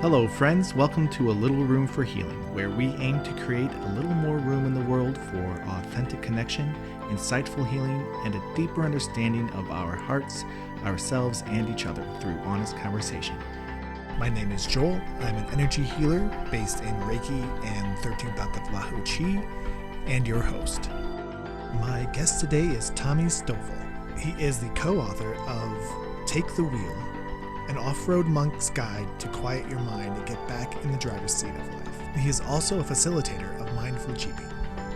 Hello, friends. Welcome to A Little Room for Healing, where we aim to create a little more room in the world for authentic connection, insightful healing, and a deeper understanding of our hearts, ourselves, and each other through honest conversation. My name is Joel. I'm an energy healer based in Reiki and 13th Lahu Chi, and your host. My guest today is Tommy Stoffel. He is the co-author of Take the Wheel, an off-road monk's guide to quiet your mind and get back in the driver's seat of life. He is also a facilitator of mindful jeeping.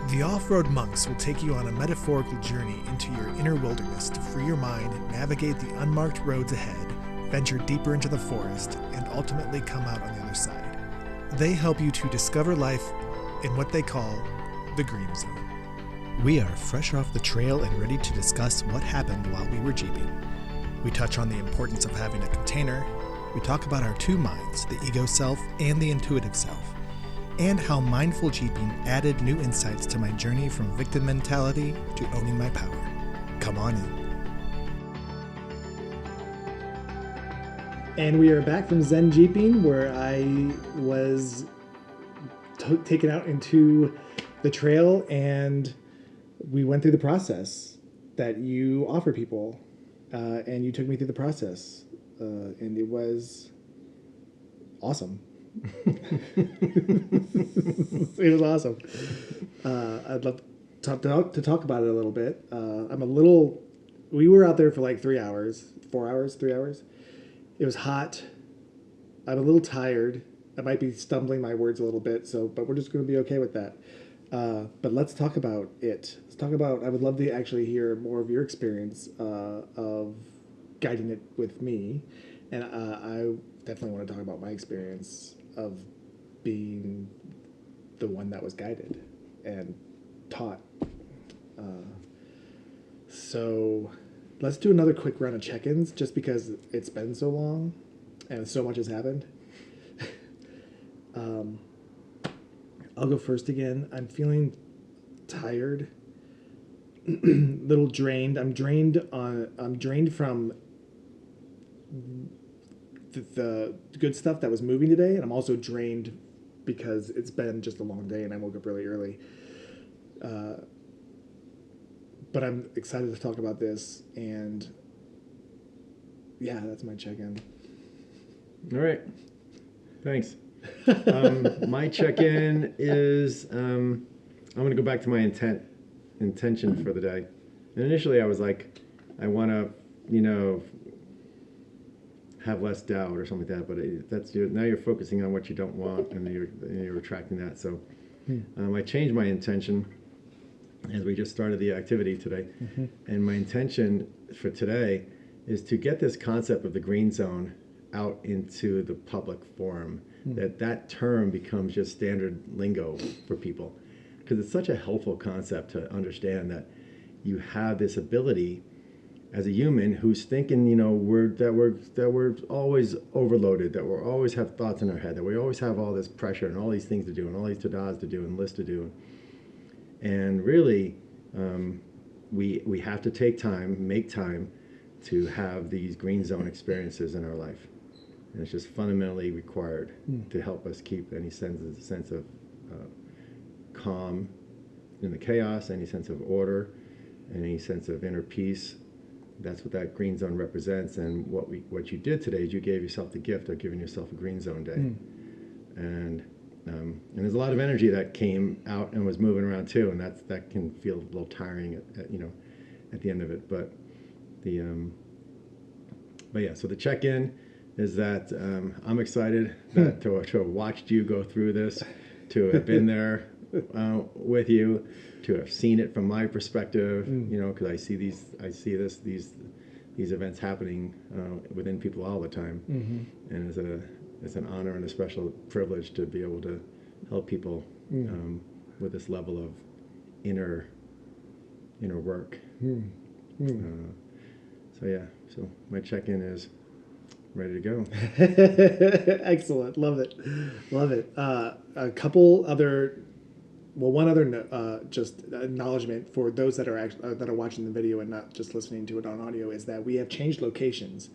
The off-road monks will take you on a metaphorical journey into your inner wilderness to free your mind, navigate the unmarked roads ahead, venture deeper into the forest, and ultimately come out on the other side. They help you to discover life in what they call the green zone. We are fresh off the trail and ready to discuss what happened while we were jeeping. We touch on the importance of having a container. We talk about our two minds, the ego self and the intuitive self, and how mindful jeeping added new insights to my journey from victim mentality to owning my power. Come on in. And we are back from Zen Jeeping, where I was taken out into the trail and we went through the process that you offer people. And you took me through the process, and it was awesome. It was awesome. I'd love to talk about it a little bit. We were out there for like 3 hours. It was hot. I'm a little tired. I might be stumbling my words a little bit, but we're just going to be okay with that. But let's talk about it. I would love to actually hear more of your experience of guiding it with me. And I definitely want to talk about my experience of being the one that was guided and taught. So let's do another quick round of check-ins just because it's been so long and so much has happened. I'll go first again. I'm feeling tired, little drained. I'm drained from the good stuff that was moving today, and I'm also drained because it's been just a long day and I woke up really early. But I'm excited to talk about this, and yeah, that's my check-in. All right, thanks. My check-in is I'm going to go back to my intention for the day. And initially I was like, I want to, have less doubt or something like that. But now you're focusing on what you don't want, and you're attracting that. So I changed my intention as we just started the activity today. Mm-hmm. And my intention for today is to get this concept of the green zone out into the public forum. That term becomes just standard lingo for people, because it's such a helpful concept to understand that you have this ability as a human who's thinking, that we're always overloaded, that we always have thoughts in our head, that we always have all this pressure and all these things to do and all these to-dos to do and lists to do. And really, we have to make time to have these green zone experiences in our life. And it's just fundamentally required to help us keep any sense of calm in the chaos, any sense of order, any sense of inner peace. That's what that green zone represents. And what you did today is you gave yourself the gift of giving yourself a green zone day. And there's a lot of energy that came out and was moving around too, and that can feel a little tiring at the end of it. But yeah. So the check-in is that I'm excited to have watched you go through this, to have been there with you, to have seen it from my perspective, because I see these events happening within people all the time, and it's an honor and a special privilege to be able to help people with this level of inner work. So my check-in is ready to go. Excellent. Love it. A couple other, one other just acknowledgement for those that are watching the video and not just listening to it on audio is that we have changed locations.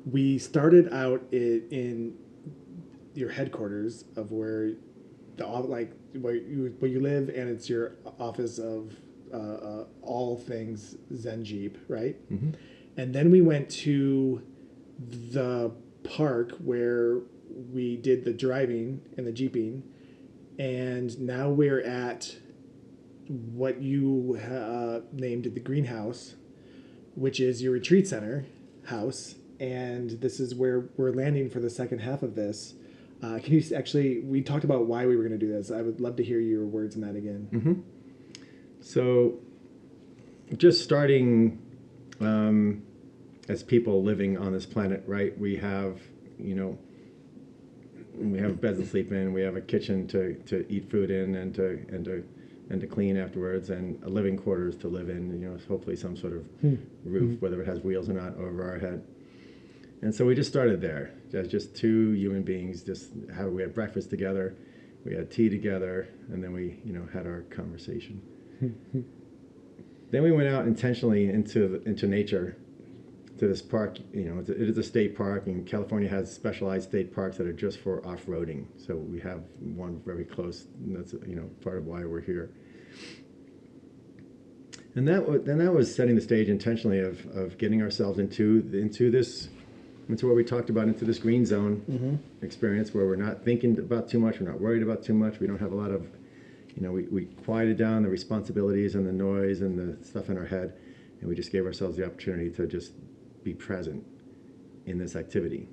We started out in your headquarters of where where you live, and it's your office of all things Zen Jeep, right? Mm-hmm. And then we went to the park where we did the driving and the jeeping, and now we're at what you named the greenhouse, which is your retreat center house, and this is where we're landing for the second half of this. Can you actually? We talked about why we were going to do this. I would love to hear your words on that again. Mm-hmm. So, just starting as people living on this planet, right? We have, we have beds to sleep in. We have a kitchen to eat food in, and to clean afterwards, and a living quarters to live in. Hopefully some sort of roof, whether it has wheels or not, over our head. And so we just started there, as just two human beings. We had breakfast together, we had tea together, and then we, had our conversation. Then we went out intentionally into nature, to this park. It is a state park, and California has specialized state parks that are just for off-roading. So we have one very close, and that's part of why we're here. And that was setting the stage intentionally of getting ourselves into what we talked about, into this green zone experience, where we're not thinking about too much, we're not worried about too much, we don't have a lot of, we quieted down the responsibilities and the noise and the stuff in our head, and we just gave ourselves the opportunity to just be present in this activity.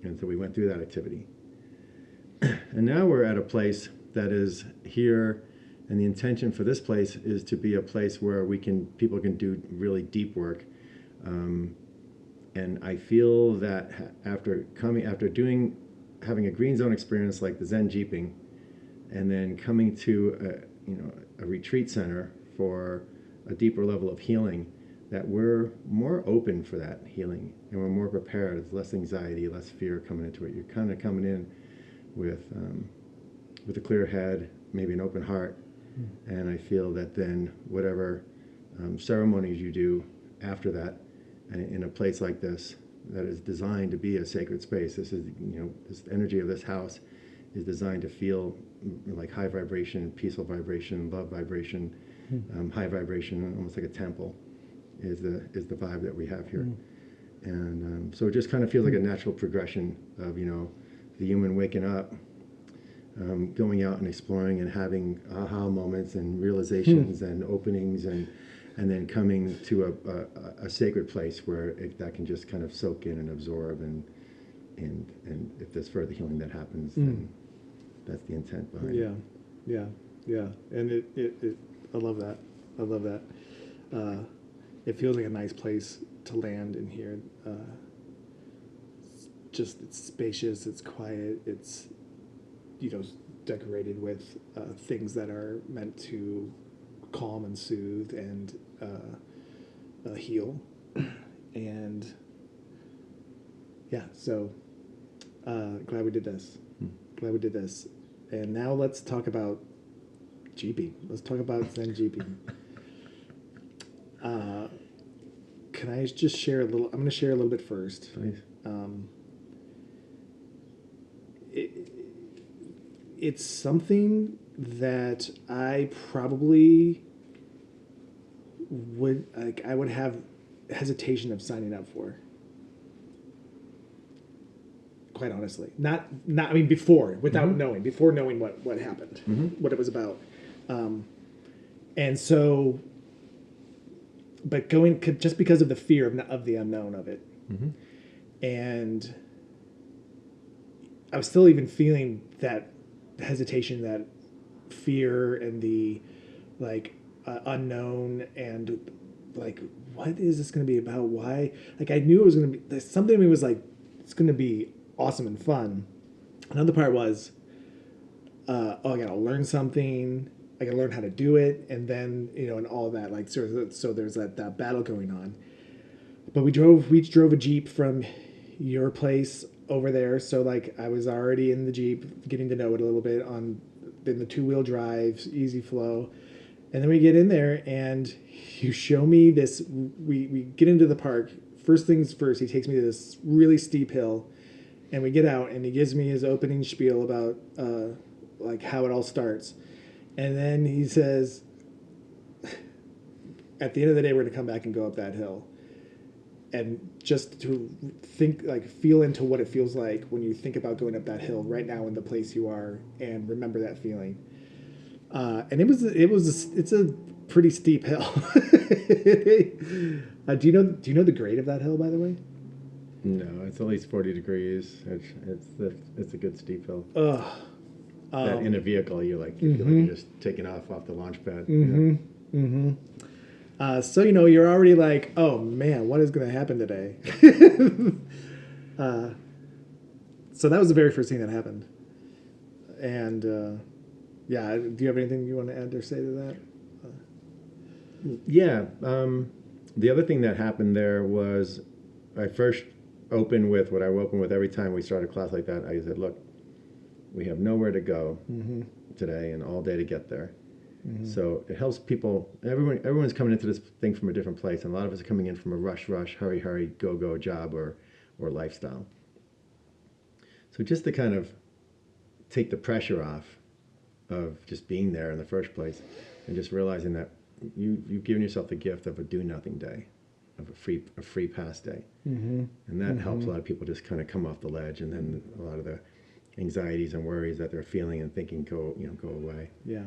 And so we went through that activity. And now we're at a place that is here, and the intention for this place is to be a place where people can do really deep work. And I feel that after having a green zone experience like the Zen Jeeping, and then coming to a retreat center for a deeper level of healing, that we're more open for that healing, and we're more prepared. There's less anxiety, less fear coming into it. You're kind of coming in with a clear head, maybe an open heart, and I feel that then whatever ceremonies you do after that, in a place like this that is designed to be a sacred space. This is, this energy of this house is designed to feel like high vibration, peaceful vibration, love vibration, high vibration, almost like a temple is the vibe that we have here. And so it just kind of feels like a natural progression of, the human waking up, going out and exploring and having aha moments and realizations and openings, and then coming to a sacred place where that can just kind of soak in and absorb, and if there's further healing that happens, then that's the intent behind it. Yeah. And it I love that. It feels like a nice place to land in here. It's spacious, it's quiet, it's decorated with things that are meant to calm and soothe and heal. And so glad we did this. And now let's talk about jeeping. Let's talk about Zen jeeping. Can I just share a little? I'm going to share a little bit first. Please. It's something that I probably would have hesitation of signing up for. Quite honestly, not I mean before, without knowing what happened, what it was about, and so, but going just because of the fear of the unknown of it, and I was still even feeling that hesitation, that fear, and the unknown, and what is this going to be about? Why? I knew it was going to be something. In me was like, it's going to be awesome and fun. Another part was, I gotta learn something. I gotta learn how to do it, and then and all that. So there's that battle going on. But we drove a Jeep from your place over there. So I was already in the Jeep, getting to know it a little bit in the 2-wheel drive, easy flow. And then we get in there, and you show me this. We get into the park. First things first, he takes me to this really steep hill, And we get out, and he gives me his opening spiel about like how it all starts. And then he says, at the end of the day, we're going to come back and go up that hill. And just to think, like, feel into what it feels like when you think about going up that hill right now in the place you are, and remember that feeling. And it's a pretty steep hill. Do you know the grade of that hill, by the way? No, it's at least 40 degrees. It's a good steep hill. Ugh. That in a vehicle, you feel like you're just taking off the launch pad. So you're already like, oh man, what is going to happen today? So that was the very first thing that happened. And yeah, do you have anything you want to add or say to that? Yeah. The other thing that happened there was I first opened with what I open with every time we start a class like that. I said, look, we have nowhere to go today and all day to get there. So it helps people. Everyone's coming into this thing from a different place, and a lot of us are coming in from a rush, hurry, go job or lifestyle. So just to kind of take the pressure off of just being there in the first place, and just realizing that you've given yourself the gift of a do nothing day, of a free pass day, and that helps a lot of people just kind of come off the ledge, and then a lot of the anxieties and worries that they're feeling and thinking go away. Yeah.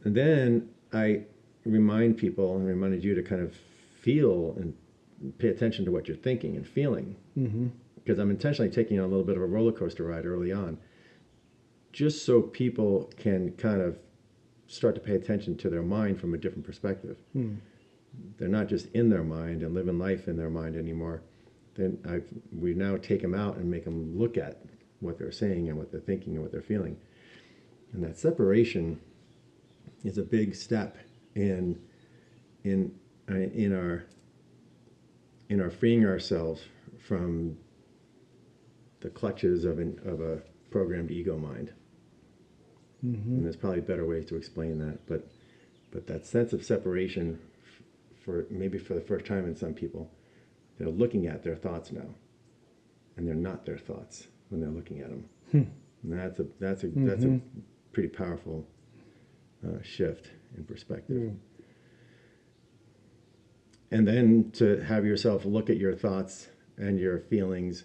And then I remind people and reminded you to kind of feel and pay attention to what you're thinking and feeling. Because I'm intentionally taking you on a little bit of a roller coaster ride early on, just so people can kind of start to pay attention to their mind from a different perspective. They're not just in their mind and living life in their mind anymore. Then we now take them out and make them look at what they're saying and what they're thinking and what they're feeling. And that separation is a big step in our freeing ourselves from the clutches of a programmed ego mind. And there's probably better ways to explain that, but that sense of separation, for the first time in some people, they're looking at their thoughts now, and they're not their thoughts when they're looking at them. And that's a pretty powerful shift in perspective. And then to have yourself look at your thoughts and your feelings.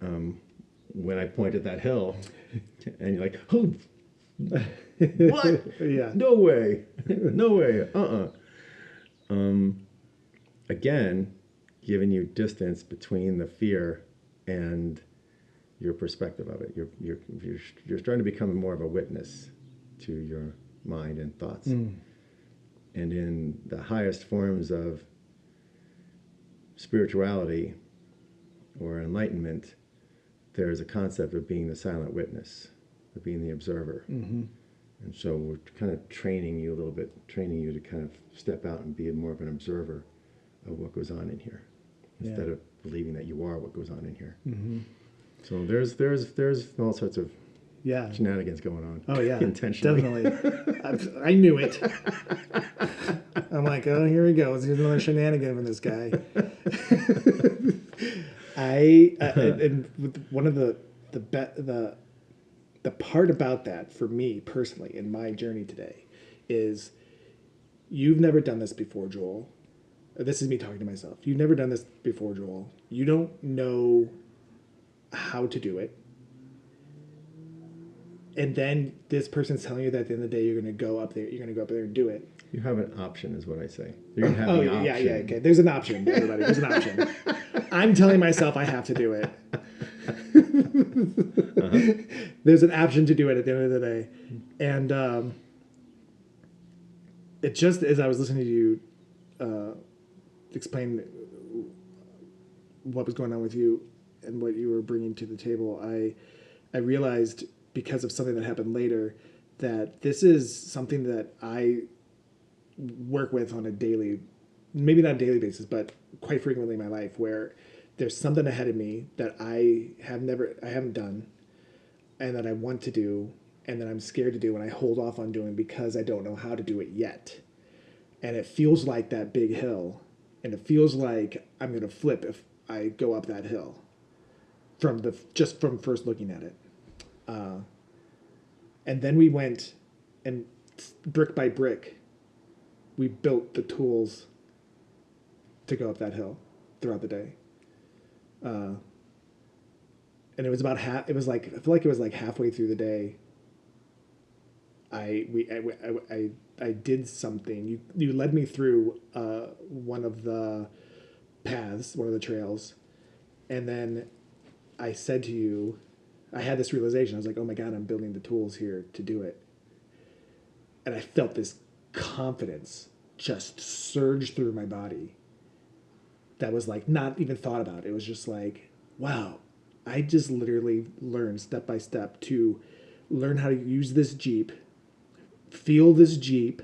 When I point at that hill, and you're like, oh, what? Yeah. No way. No way. Again, giving you distance between the fear and your perspective of it. You're starting to become more of a witness to your mind and thoughts. And in the highest forms of spirituality or enlightenment, there's a concept of being the silent witness, of being the observer. And so we're kind of training you to kind of step out and be more of an observer of what goes on in here, instead of believing that you are what goes on in here. So there's all sorts of shenanigans going on. Oh yeah, intentionally. Definitely. I knew it. I'm like, oh, here he goes. Here's another shenanigan from this guy. And one of the part about that for me personally in my journey today is you've never done this before, Joel. This is me talking to myself. You've never done this before, Joel. You don't know how to do it. And then this person's telling you that at the end of the day you're going to go up there. You're going to go up there and do it. You have an option, is what I say. You're going to have the option. Yeah. Okay. There's an option, everybody. There's an option. I'm telling myself I have to do it. There's an option to do it at the end of the day. And it just, as I was listening to you explain what was going on with you and what you were bringing to the table, I realized, because of something that happened later, that this is something that I work with on a daily, maybe not a daily basis, but quite frequently in my life, where there's something ahead of me that I haven't done, and that I want to do, and that I'm scared to do, and I hold off on doing because I don't know how to do it yet. And it feels like that big hill, and it feels like I'm going to flip if I go up that hill just from first looking at it. And then we went and brick by brick, we built the tools to go up that hill throughout the day. And it was about it was like, I feel like it was like halfway through the day. I did something. You led me through one of the paths, one of the trails, and then I said to you, I had this realization. I was like, oh my God, I'm building the tools here to do it. And I felt this confidence just surge through my body. That was like not even thought about. It was just like, wow, I just literally learned step by step to learn how to use this Jeep, feel this Jeep,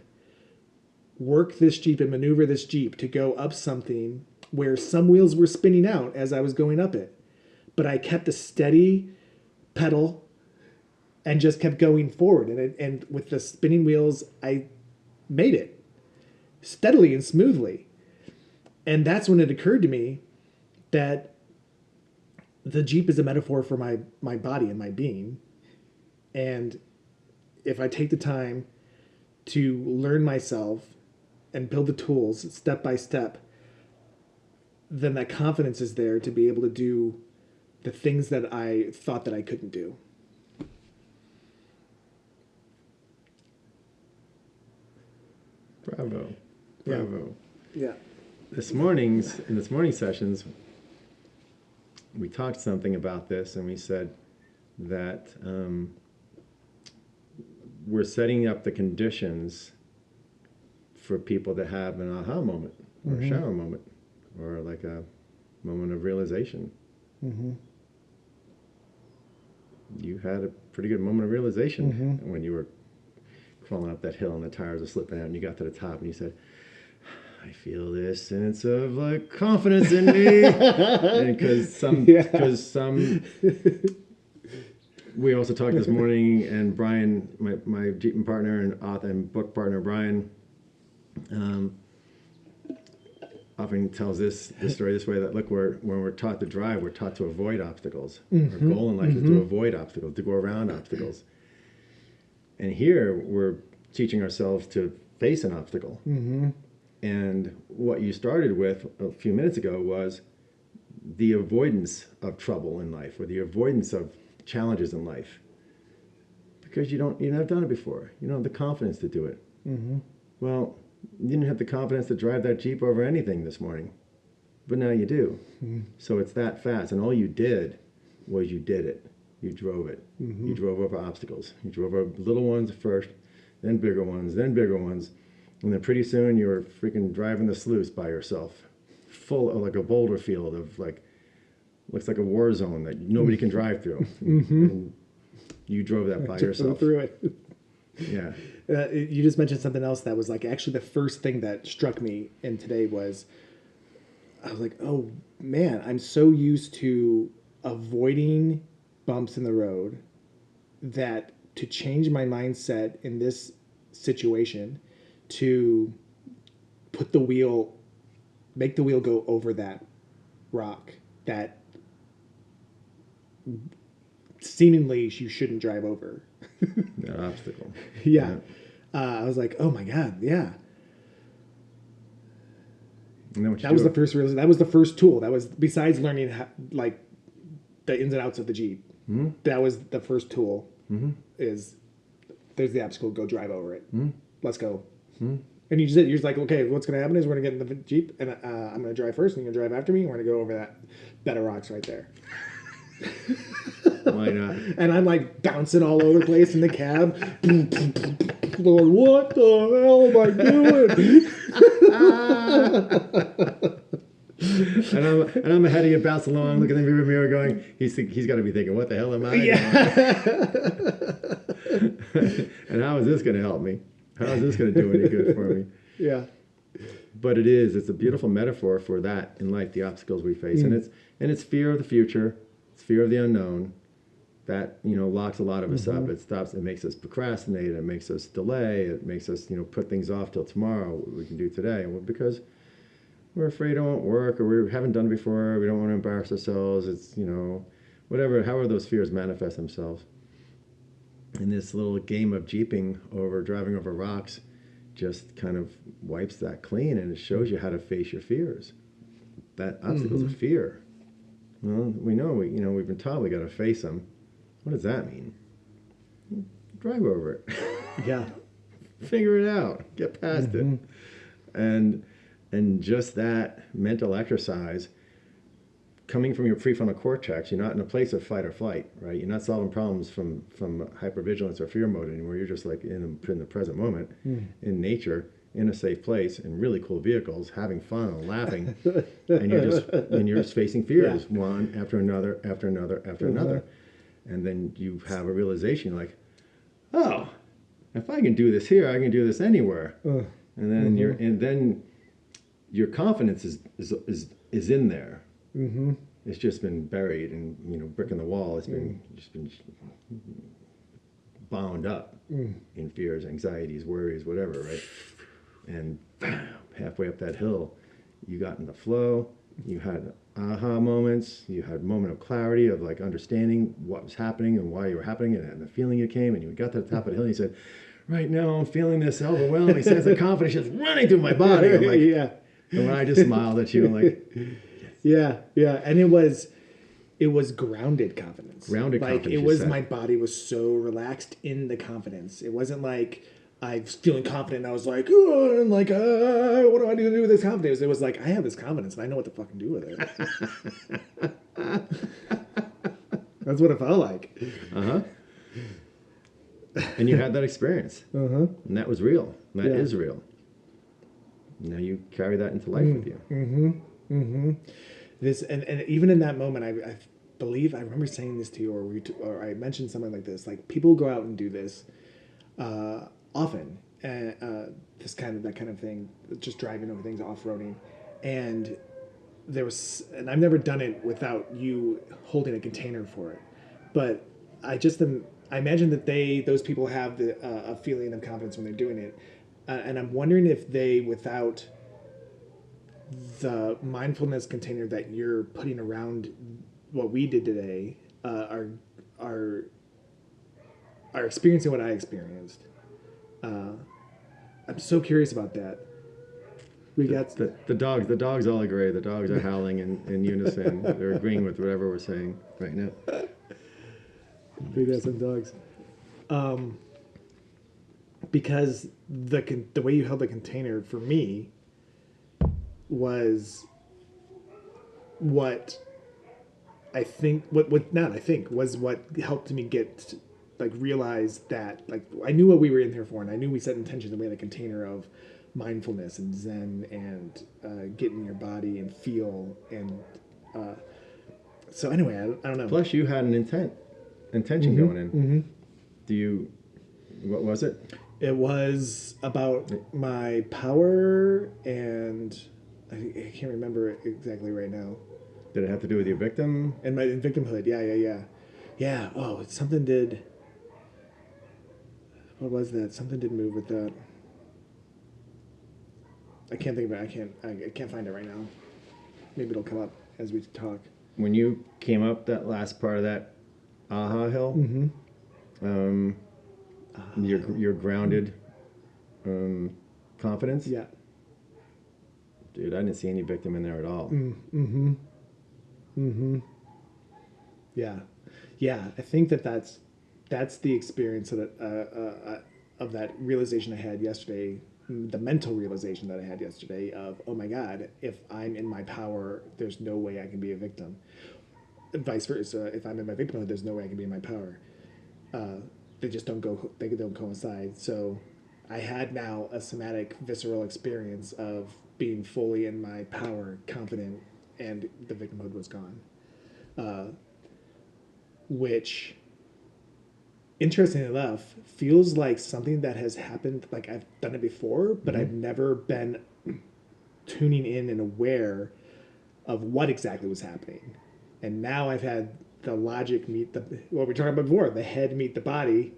work this Jeep and maneuver this Jeep to go up something where some wheels were spinning out as I was going up it. But I kept a steady pedal and just kept going forward. And with the spinning wheels, I made it steadily and smoothly. And that's when it occurred to me that the Jeep is a metaphor for my body and my being. And if I take the time to learn myself and build the tools step by step, then that confidence is there to be able to do the things that I thought that I couldn't do. Bravo. Yeah. Bravo. Yeah. In this morning sessions, we talked something about this, and we said that we're setting up the conditions for people to have an aha moment, or a shower moment, or like a moment of realization. Mm-hmm. You had a pretty good moment of realization when you were crawling up that hill and the tires were slipping out, and you got to the top and you said, I feel this sense of like confidence in me. And because some we also talked this morning, and Brian, my Jeeping partner and author and book partner, Brian, often tells this story this way, that look, when we're taught to drive, we're taught to avoid obstacles. Our goal in life is to avoid obstacles, to go around obstacles. And here we're teaching ourselves to face an obstacle. And what you started with a few minutes ago was the avoidance of trouble in life, or the avoidance of challenges in life, because you haven't done it before. You don't have the confidence to do it. Well, you didn't have the confidence to drive that Jeep over anything this morning, but now you do. So it's that fast, and all you did was you did it. You drove it. You drove over obstacles. You drove over little ones first, then bigger ones, and then pretty soon you were freaking driving the sluice by yourself, full of like a boulder field of like, looks like a war zone that nobody can drive through. And you drove that by yourself. Through it. Yeah. You just mentioned something else that was like actually the first thing that struck me in today was, I was like, oh man, I'm so used to avoiding bumps in the road that to change my mindset in this situation, to make the wheel go over that rock that seemingly you shouldn't drive over. That obstacle. Yeah. I was like, oh my God, yeah. And then That was the first realization. That was the first tool. That was, besides learning like the ins and outs of the Jeep, that was the first tool. Is there's the obstacle, go drive over it. Let's go. And you're just like, okay, what's going to happen is we're going to get in the Jeep, and I'm going to drive first, and you're going to drive after me, and we're going to go over that bed of rocks right there. Why not? And I'm like bouncing all over the place in the cab. Lord, what the hell am I doing? and I'm ahead of you, bouncing along, looking in the rearview mirror, going, he's got to be thinking, what the hell am I doing? And how is this going to help me? How is this going to do any good for me? Yeah. But it's a beautiful metaphor for that in life, the obstacles we face. And it's fear of the future, it's fear of the unknown that, locks a lot of us up. It makes us procrastinate, it makes us delay, it makes us, put things off till tomorrow, what we can do today. Well, because we're afraid it won't work, or we haven't done it before, we don't want to embarrass ourselves. It's, whatever, however those fears manifest themselves. And this little game of driving over rocks, just kind of wipes that clean, and it shows you how to face your fears. That obstacle's a fear. Well, we know, we've been taught we got to face them. What does that mean? Drive over it. Yeah. Figure it out. Get past it. And just that mental exercise, coming from your prefrontal cortex, you're not in a place of fight or flight, right? You're not solving problems from hypervigilance or fear mode anymore. You're just like in the present moment, in nature, in a safe place, in really cool vehicles, having fun and laughing, and you're just facing fears, one after another, after another, after another, and then you have a realization like, oh, if I can do this here, I can do this anywhere, and then your confidence is in there. It's just been buried and brick in the wall. It's been bound up in fears, anxieties, worries, whatever, right? And bam, halfway up that hill, you got in the flow. You had aha moments. You had a moment of clarity of like understanding what was happening and why you were happening, and the feeling you came. And you got to the top of the hill and you said, right now I'm feeling this overwhelming sense of confidence just running through my body. I'm like, yeah. And when I just smiled at you, I'm like, yeah. And it was grounded confidence. Grounded like confidence. It was my body was so relaxed in the confidence. It wasn't like I was feeling confident and I was like, oh, and like, what do I do with this confidence? It was like, I have this confidence and I know what to fucking do with it. That's what it felt like. And you had that experience. And that was real. That is real. Now you carry that into life with you. This and even in that moment, I believe I remember saying this to you, or I mentioned something like this. Like people go out and do this often, and that kind of thing, just driving over things, off-roading, and and I've never done it without you holding a container for it, but I imagine that those people have a feeling of confidence when they're doing it, and I'm wondering if they, without the mindfulness container that you're putting around what we did today, are experiencing what I experienced. I'm so curious about that. The dogs all agree. The dogs are howling in unison. They're agreeing with whatever we're saying right now. We got some dogs. Because the way you held the container for me was what I think was what helped me get realize that I knew what we were in here for, and I knew we set intentions and we had a container of mindfulness and Zen and get in your body and feel and so anyway, I don't know. Plus you had an intention going in. What was it? It was about my power, and I can't remember it exactly right now. Did it have to do with your victim? And my victimhood, yeah. Oh, something did. What was that? Something did move with that. I can't think of it. I can't find it right now. Maybe it'll come up as we talk. When you came up that last part of that aha hill, your grounded confidence. Yeah. Dude, I didn't see any victim in there at all. Yeah. I think that's the experience of that realization I had yesterday, the mental realization that I had yesterday of, oh my God, if I'm in my power, there's no way I can be a victim. Vice versa, if I'm in my victimhood, there's no way I can be in my power. They just don't coincide. So I had now a somatic, visceral experience of being fully in my power, confident, and the victimhood was gone. Which, interestingly enough, feels like something that has happened, like I've done it before, but I've never been tuning in and aware of what exactly was happening. And now I've had the logic meet what we were talking about before, the head meet the body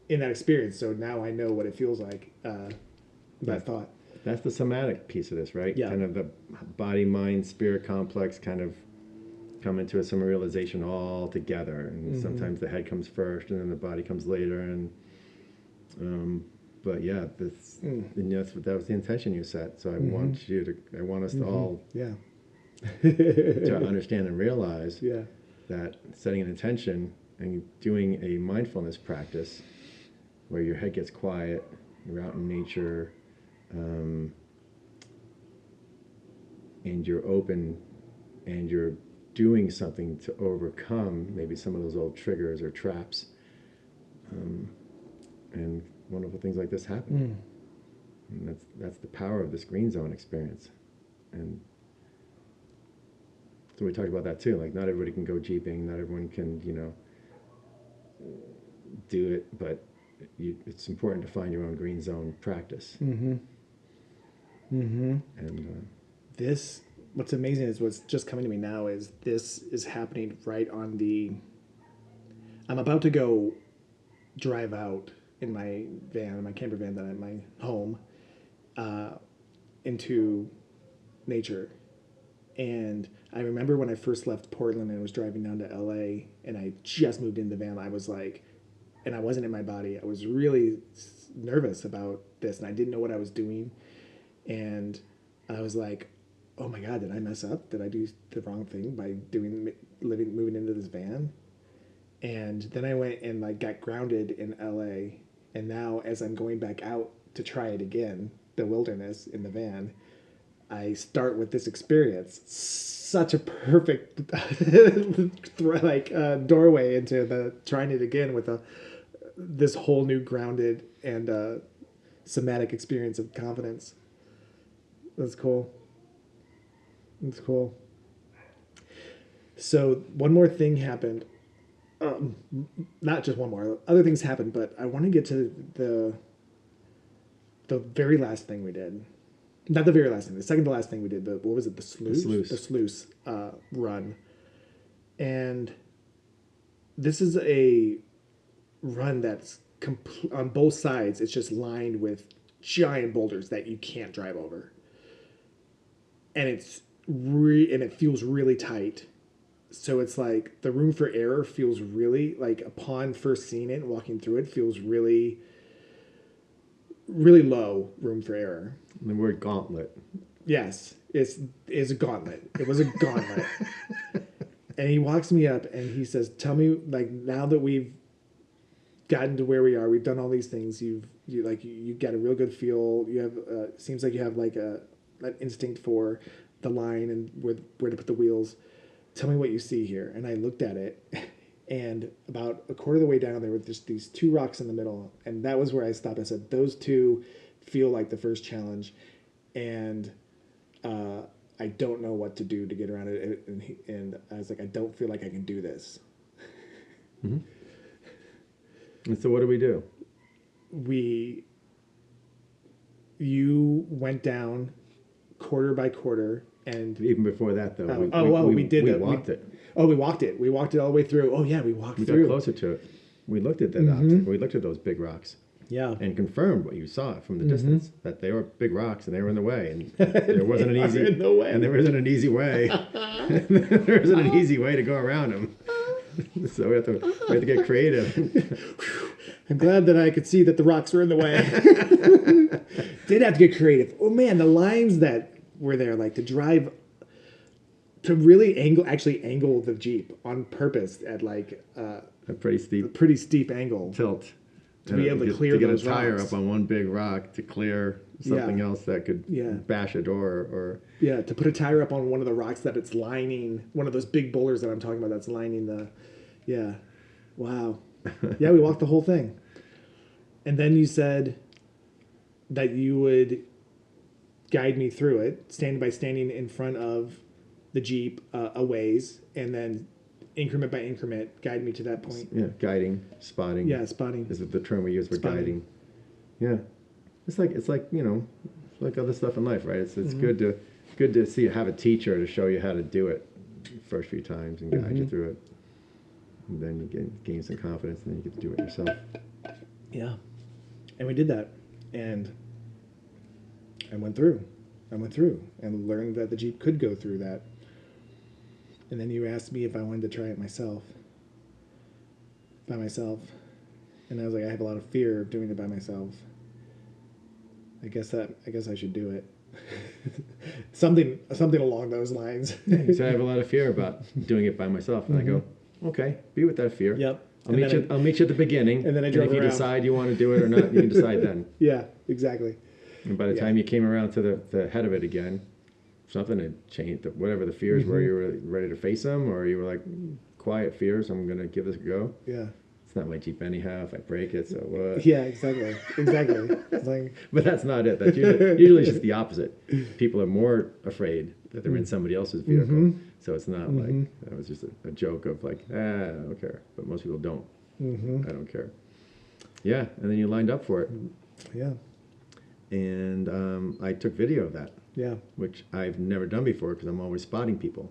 in that experience. So now I know what it feels like, that thought. That's the somatic piece of this, right? Yeah. Kind of the body, mind, spirit complex kind of come into a summer realization all together. And sometimes the head comes first and then the body comes later. And but yeah, this and that was the intention you set. So I want us to all Yeah. to understand and realize Yeah. that setting an intention and doing a mindfulness practice where your head gets quiet, you're out in nature, and you're open and you're doing something to overcome maybe some of those old triggers or traps, and wonderful things like this happen. And that's the power of this green zone experience. And so we talked about that too. Like, not everybody can go jeeping, not everyone can, do it, but it's important to find your own green zone practice. And What's amazing is what's just coming to me now is this is happening right on I'm about to go drive out in my camper van that I'm at my home, into nature. And I remember when I first left Portland and was driving down to LA and I just moved in the van, I was like, and I wasn't in my body. I was really nervous about this and I didn't know what I was doing. And I was like, oh my God, did I mess up? Did I do the wrong thing by moving into this van? And then I went and like got grounded in LA. And now as I'm going back out to try it again, the wilderness in the van, I start with this experience. Such a perfect doorway into the trying it again with this whole new grounded and somatic experience of confidence. That's cool. That's cool. So one more thing happened. Not just one more. Other things happened, but I want to get to the very last thing we did. Not the very last thing. The second to last thing we did. But what was it? The sluice. The sluice run. And this is a run that's on both sides. It's just lined with giant boulders that you can't drive over. And it feels really tight. So it's like the room for error feels really, like, upon first seeing it and walking through it, feels really, really low room for error. the word gauntlet. Yes, it's a gauntlet. It was a gauntlet. And he walks me up and he says, tell me, like, now that we've gotten to where we are, we've done all these things, you got a real good feel, you have, seems like you have like an instinct for the line and where to put the wheels. Tell me what you see here. And I looked at it, and about a quarter of the way down, there were just these two rocks in the middle. And that was where I stopped. I said, those two feel like the first challenge. And I don't know what to do to get around it. And I was like, I don't feel like I can do this. Mm-hmm. And so what do we do? You went down quarter by quarter. And even before that, though, we walked it. Oh, we walked it. We walked it all the way through. Oh, yeah, we walked through. We got closer to it. We looked at that. We looked at those big rocks. Yeah. And confirmed what you saw from the distance, that they were big rocks and they were in the way, and there wasn't an easy in the way. And there isn't an easy way. There isn't an easy way to go around them. So we have to get creative. I'm glad that I could see that the rocks were in the way. Did have to get creative. Oh man, the lines that were there, like to really angle the Jeep on purpose at like a pretty steep angle tilt to be able to clear those rocks. To get a tire up on one big rock to clear something else that could bash a door or to put a tire up on one of the rocks that it's lining, one of those big boulders that I'm talking about that's lining the wow. Yeah, we walked the whole thing. And then you said that you would guide me through it, standing in front of the Jeep a ways, and then increment by increment, guide me to that point. Yeah, guiding, spotting. Yeah, spotting. Is the term we use for spotting. Guiding. Yeah, it's like like other stuff in life, right? It's good to have a teacher to show you how to do it the first few times and guide you through it, and then you gain some confidence, and then you get to do it yourself. Yeah, and we did that, and I went through. I went through and learned that the Jeep could go through that. And then you asked me if I wanted to try it by myself. And I was like, I have a lot of fear of doing it by myself. I guess I should do it. something along those lines. So I have a lot of fear about doing it by myself, and I go, okay, be with that fear. Yep. I'll meet you at the beginning. And then I if drove you around. decide you want to do it or not, you can decide then. Yeah, exactly. And by the time you came around to the head of it again, something had changed. Whatever the fears were, you were ready to face them, or you were like, quiet fears, I'm going to give this a go. Yeah. It's not my Jeep anyhow. If I break it, so what? Yeah, exactly. It's like, But that's not it. That's usually just the opposite. People are more afraid that they're in somebody else's vehicle. So it's not like, that was just a joke of like, I don't care. But most people don't. I don't care. Yeah, and then you lined up for it. yeah. And I took video of that, Yeah. which I've never done before because I'm always spotting people.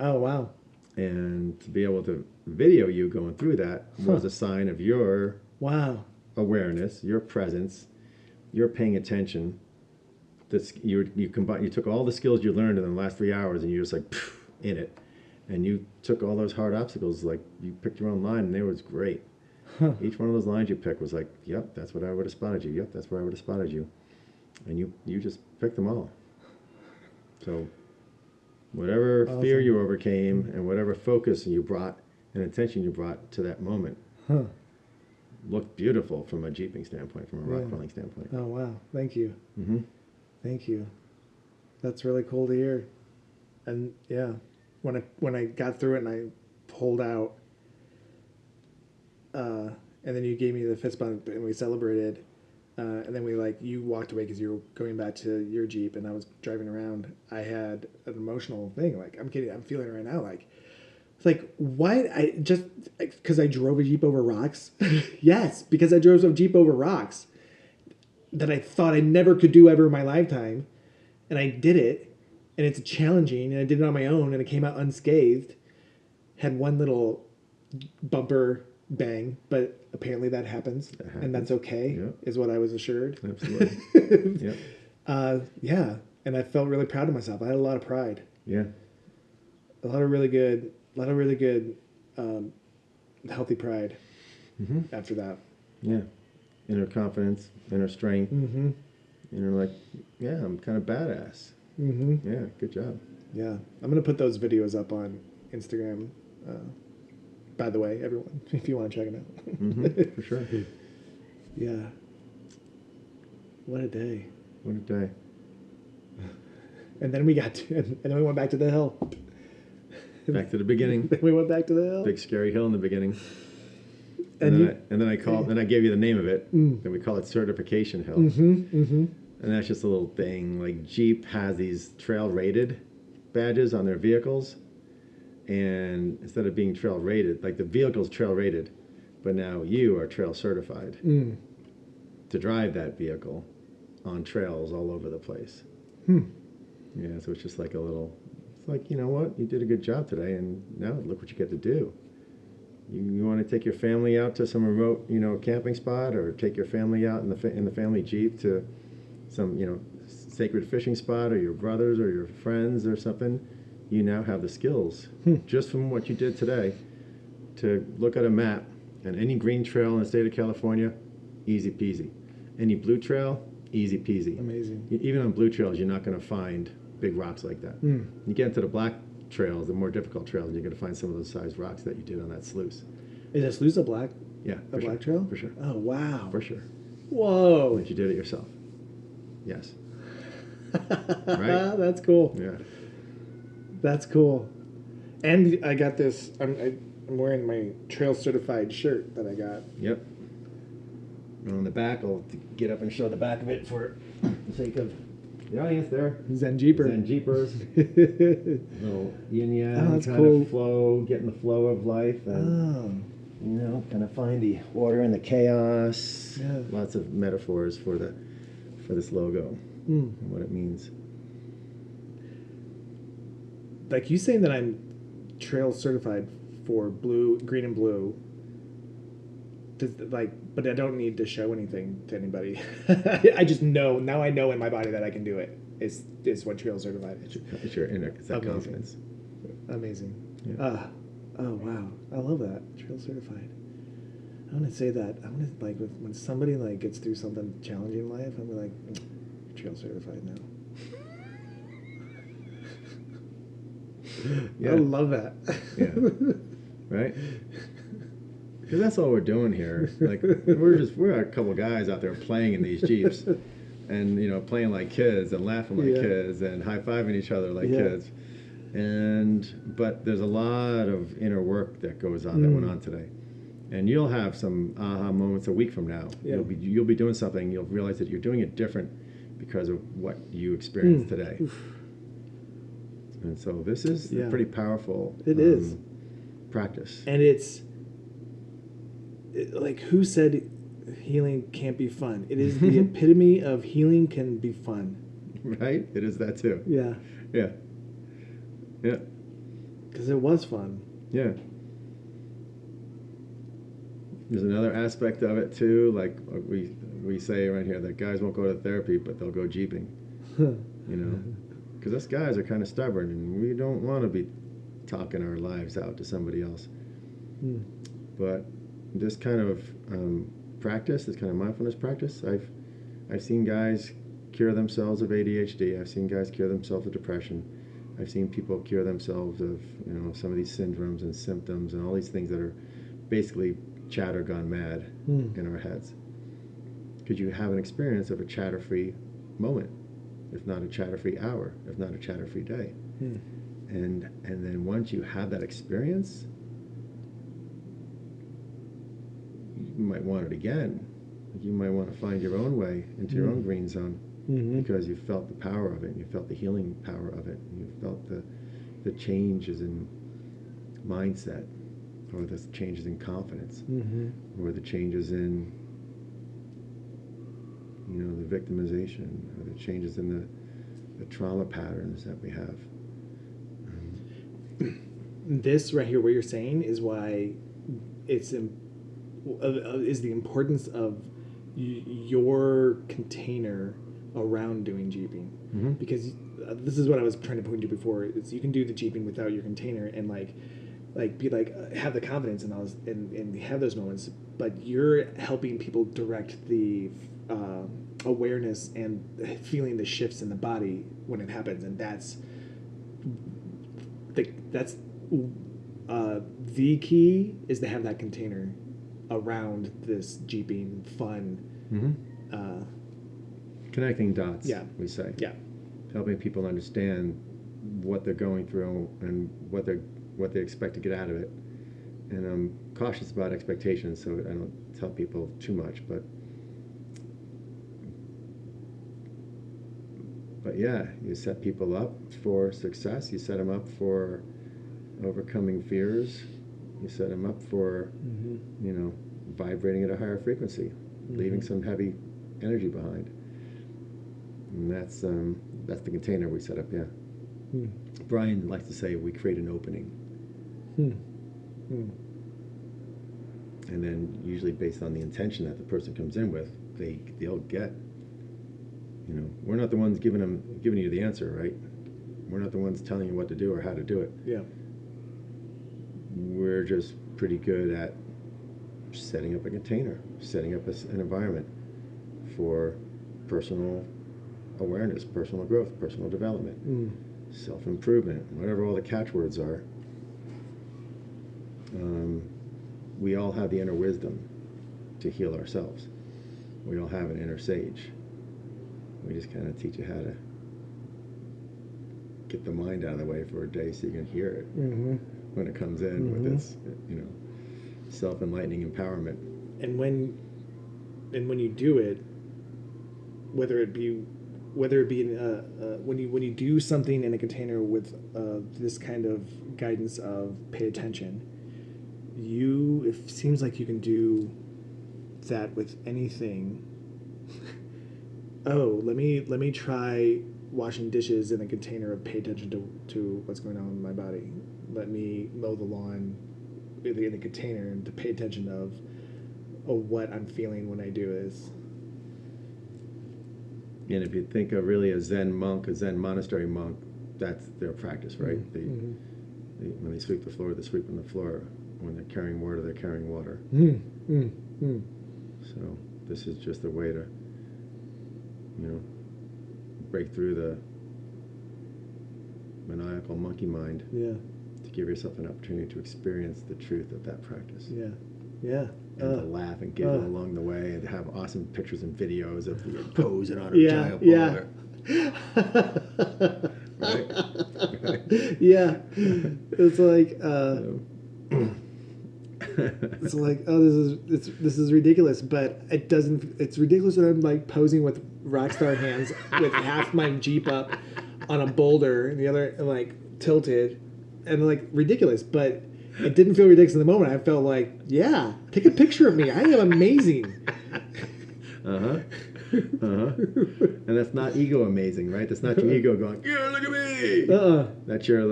Oh, wow. And to be able to video you going through that was a sign of your Wow. awareness, your presence, your paying attention. You took all the skills you learned in the last 3 hours, and you're just like in it. And you took all those hard obstacles, like you picked your own line, and it was great. Each one of those lines you picked was like, yep, that's what I would have spotted you. Yep, that's where I would have spotted you. And you just picked them all. So whatever fear you overcame and whatever focus you brought and attention you brought to that moment looked beautiful from a jeeping standpoint, from a rock crawling standpoint. Oh, wow. Thank you. Mm-hmm. Thank you. That's really cool to hear. And yeah, when I got through it and I pulled out, and then you gave me the fist bump and we celebrated, and then you walked away because you were going back to your Jeep and I was driving around. I had an emotional thing. Like, I'm feeling it right now. Like, it's like, why? Because I drove a Jeep over rocks? Yes, because I drove a Jeep over rocks that I thought I never could do ever in my lifetime. And I did it, and it's challenging, and I did it on my own, and it came out unscathed. Had one little bumper bang, but apparently that happens. And that's okay, is what I was assured. Absolutely. Yep. Yeah, and I felt really proud of myself. I had a lot of pride. Yeah. A lot of really good, healthy pride after that. Yeah. Inner confidence, inner strength. Inner like, yeah, I'm kind of badass. Yeah, good job. Yeah, I'm going to put those videos up on Instagram. By the way, everyone, if you want to check them out. For sure. Yeah. What a day. What a day. And then we went back to the hill. Back to the beginning. Then we went back to the hill. Big scary hill in the beginning. And then I gave you the name of it. Then we call it Certification Hill. And that's just a little thing. Like, Jeep has these trail rated badges on their vehicles. And instead of being trail rated, like the vehicle's trail rated, but now you are trail certified to drive that vehicle on trails all over the place. Yeah, so it's just like it's like, you know what? You did a good job today, and now look what you get to do. You want to take your family out to some remote, camping spot, or take your family out in the family Jeep to some, sacred fishing spot, or your brothers or your friends or something. You now have the skills just from what you did today to look at a map, and any green trail in the state of California, easy peasy. Any blue trail, easy peasy. Amazing. Even on blue trails, you're not going to find big rocks like that. You get into the black trails, the more difficult trails, and you're going to find some of those sized rocks that you did on that sluice. Is that sluice a black? Yeah, A black trail? For sure. Oh, wow. For sure. Whoa. But you did it yourself. Yes. Right? That's cool. Yeah. That's cool. And I got this. I'm wearing my trail certified shirt that I got. Yep. And on the back, I'll get up and show the back of it for the sake of the audience there. Zen Jeeper. Zen Jeepers. Little yin yang that's kind cool. of flow, getting the flow of life, and kind of find the order and the chaos. Yeah. Lots of metaphors for this logo and what it means. Like you saying that I'm trail certified for blue, green, and blue but I don't need to show anything to anybody. I just know now. I know in my body that I can do it. Is what Trail Certified is. It's your inner, it's that Amazing. confidence. Amazing. Yeah. Oh wow, I love that. Trail Certified. I want to say that. I want to when somebody gets through something challenging in life, I'm like, Trail Certified now. Yeah. I love that. Yeah. Right? Because that's all we're doing here. Like we're a couple guys out there playing in these Jeeps, and playing like kids and laughing like kids and high-fiving each other like kids. But there's a lot of inner work that goes on that went on today. And you'll have some aha moments a week from now. Yeah. You'll be doing something. You'll realize that you're doing it different because of what you experienced today. Oof. And so this is a pretty powerful. It is practice. And who said healing can't be fun? It is the epitome of healing can be fun. Right? It is that too. Yeah. Yeah. Yeah. Because it was fun. Yeah. There's another aspect of it too, like we say around here that guys won't go to therapy, but they'll go jeeping. Because us guys are kind of stubborn, and we don't want to be talking our lives out to somebody else. But this kind of practice, this kind of mindfulness practice, I've seen guys cure themselves of ADHD. I've seen guys cure themselves of depression. I've seen people cure themselves of some of these syndromes and symptoms and all these things that are basically chatter gone mad in our heads. Could you have an experience of a chatter-free moment, if not a chatter-free hour, if not a chatter-free day? And then once you have that experience, you might want it again. You might want to find your own way into your own green zone because you felt the power of it, and you felt the healing power of it, and you felt the changes in mindset, or the changes in confidence, or the changes in the victimization, or the changes in the trauma patterns that we have. This right here, what you're saying, is why is the importance of your container around doing jeeping, because this is what I was trying to point to before. Is you can do the jeeping without your container and have the confidence and have those moments, but you're helping people direct the awareness and feeling the shifts in the body when it happens, and that's the key is to have that container around this jeeping fun. Connecting dots, we say. Yeah. Helping people understand what they're going through and what they expect to get out of it. And I'm cautious about expectations, so I don't tell people too much, but yeah, you set people up for success. You set them up for overcoming fears. You set them up for, vibrating at a higher frequency, leaving some heavy energy behind. And that's the container we set up, Brian likes to say we create an opening. And then usually based on the intention that the person comes in with, they'll get. We're not the ones giving you the answer, right? We're not the ones telling you what to do or how to do it. Yeah. We're just pretty good at setting up a container, setting up an environment for personal awareness, personal growth, personal development, self-improvement, whatever all the catchwords are. We all have the inner wisdom to heal ourselves. We all have an inner sage. We just kind of teach you how to get the mind out of the way for a day so you can hear it when it comes in with its, self-enlightening empowerment. And when you do it, whether it be when you do something in a container with this kind of guidance of pay attention, it seems like you can do that with anything. Oh, let me try washing dishes in a container of pay attention to what's going on in my body. Let me mow the lawn in a container and to pay attention of what I'm feeling when I do this. And if you think of really a Zen monk, a Zen monastery monk, that's their practice, right? Mm-hmm. When they sweep the floor, they're sweeping the floor. When they're carrying water, they're carrying water. So this is just a way to, break through the maniacal monkey mind. Yeah. To give yourself an opportunity to experience the truth of that practice. Yeah. Yeah. And to laugh and giggle along the way, and to have awesome pictures and videos of you posing on a Yeah. giant Yeah. boulder. Right? Yeah. It's like it's like, oh, this is ridiculous, but it doesn't. It's ridiculous that I'm like posing with rock star hands with half my Jeep up on a boulder and the other like tilted, and like ridiculous. But it didn't feel ridiculous in the moment. I felt like, yeah, take a picture of me. I am amazing. And that's not ego amazing, right? That's not your ego going, yeah, look at me. That's your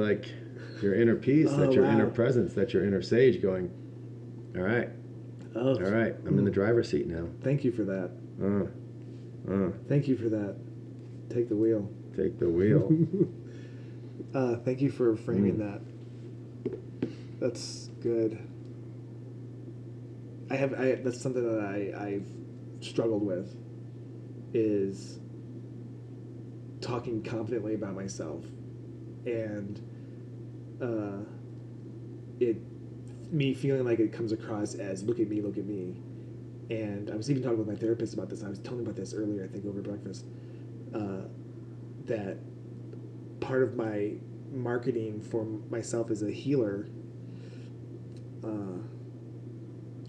your inner peace. That's your inner presence. That's your inner sage going, all right. All right. I'm in the driver's seat now. Thank you for that. Thank you for that. Take the wheel. Take the wheel. Thank you for framing that. That's good. That's something that I've struggled with, is talking confidently about myself, and me feeling like it comes across as look at me. And I was even talking with my therapist about this. I was telling him about this earlier, I think over breakfast, that part of my marketing for myself as a healer,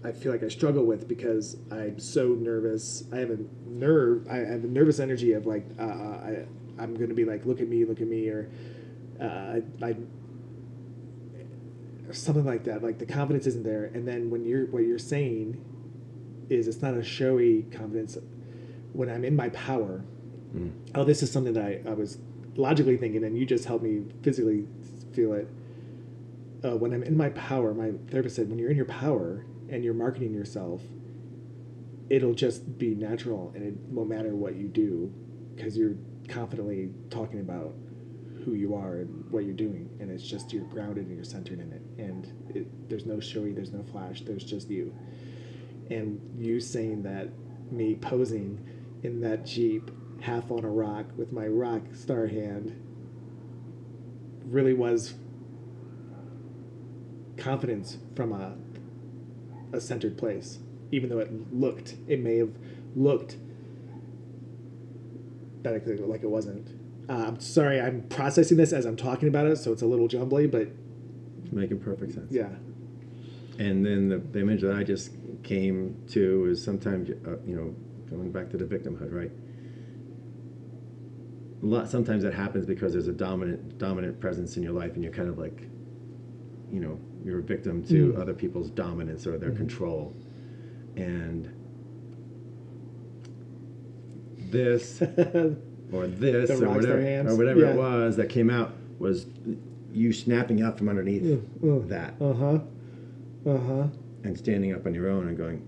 I feel like I struggle with, because I'm so nervous. I have a nervous energy of like, I'm going to be like, look at me, or something like that. Like the confidence isn't there. And then what you're saying is it's not a showy confidence. When I'm in my power, this is something that I was logically thinking, and you just helped me physically feel it. When I'm in my power, my therapist said, when you're in your power and you're marketing yourself, it'll just be natural, and it won't matter what you do, because you're confidently talking about who you are and what you're doing, and it's just you're grounded and you're centered in it, and there's no showy, there's no flash, there's just you. And you saying that, me posing in that Jeep half on a rock with my rock star hand, really was confidence from a centered place, even though it may have looked like it wasn't. I'm sorry, I'm processing this as I'm talking about it, so it's a little jumbly, but It's making perfect sense. yeah. And then the image that I just came to is sometimes, going back to the victimhood, right? Sometimes that happens because there's a dominant presence in your life, and you're kind of like, you're a victim to other people's dominance or their control. And this or this or whatever it was that came out was you snapping out from underneath that. And standing up on your own and going,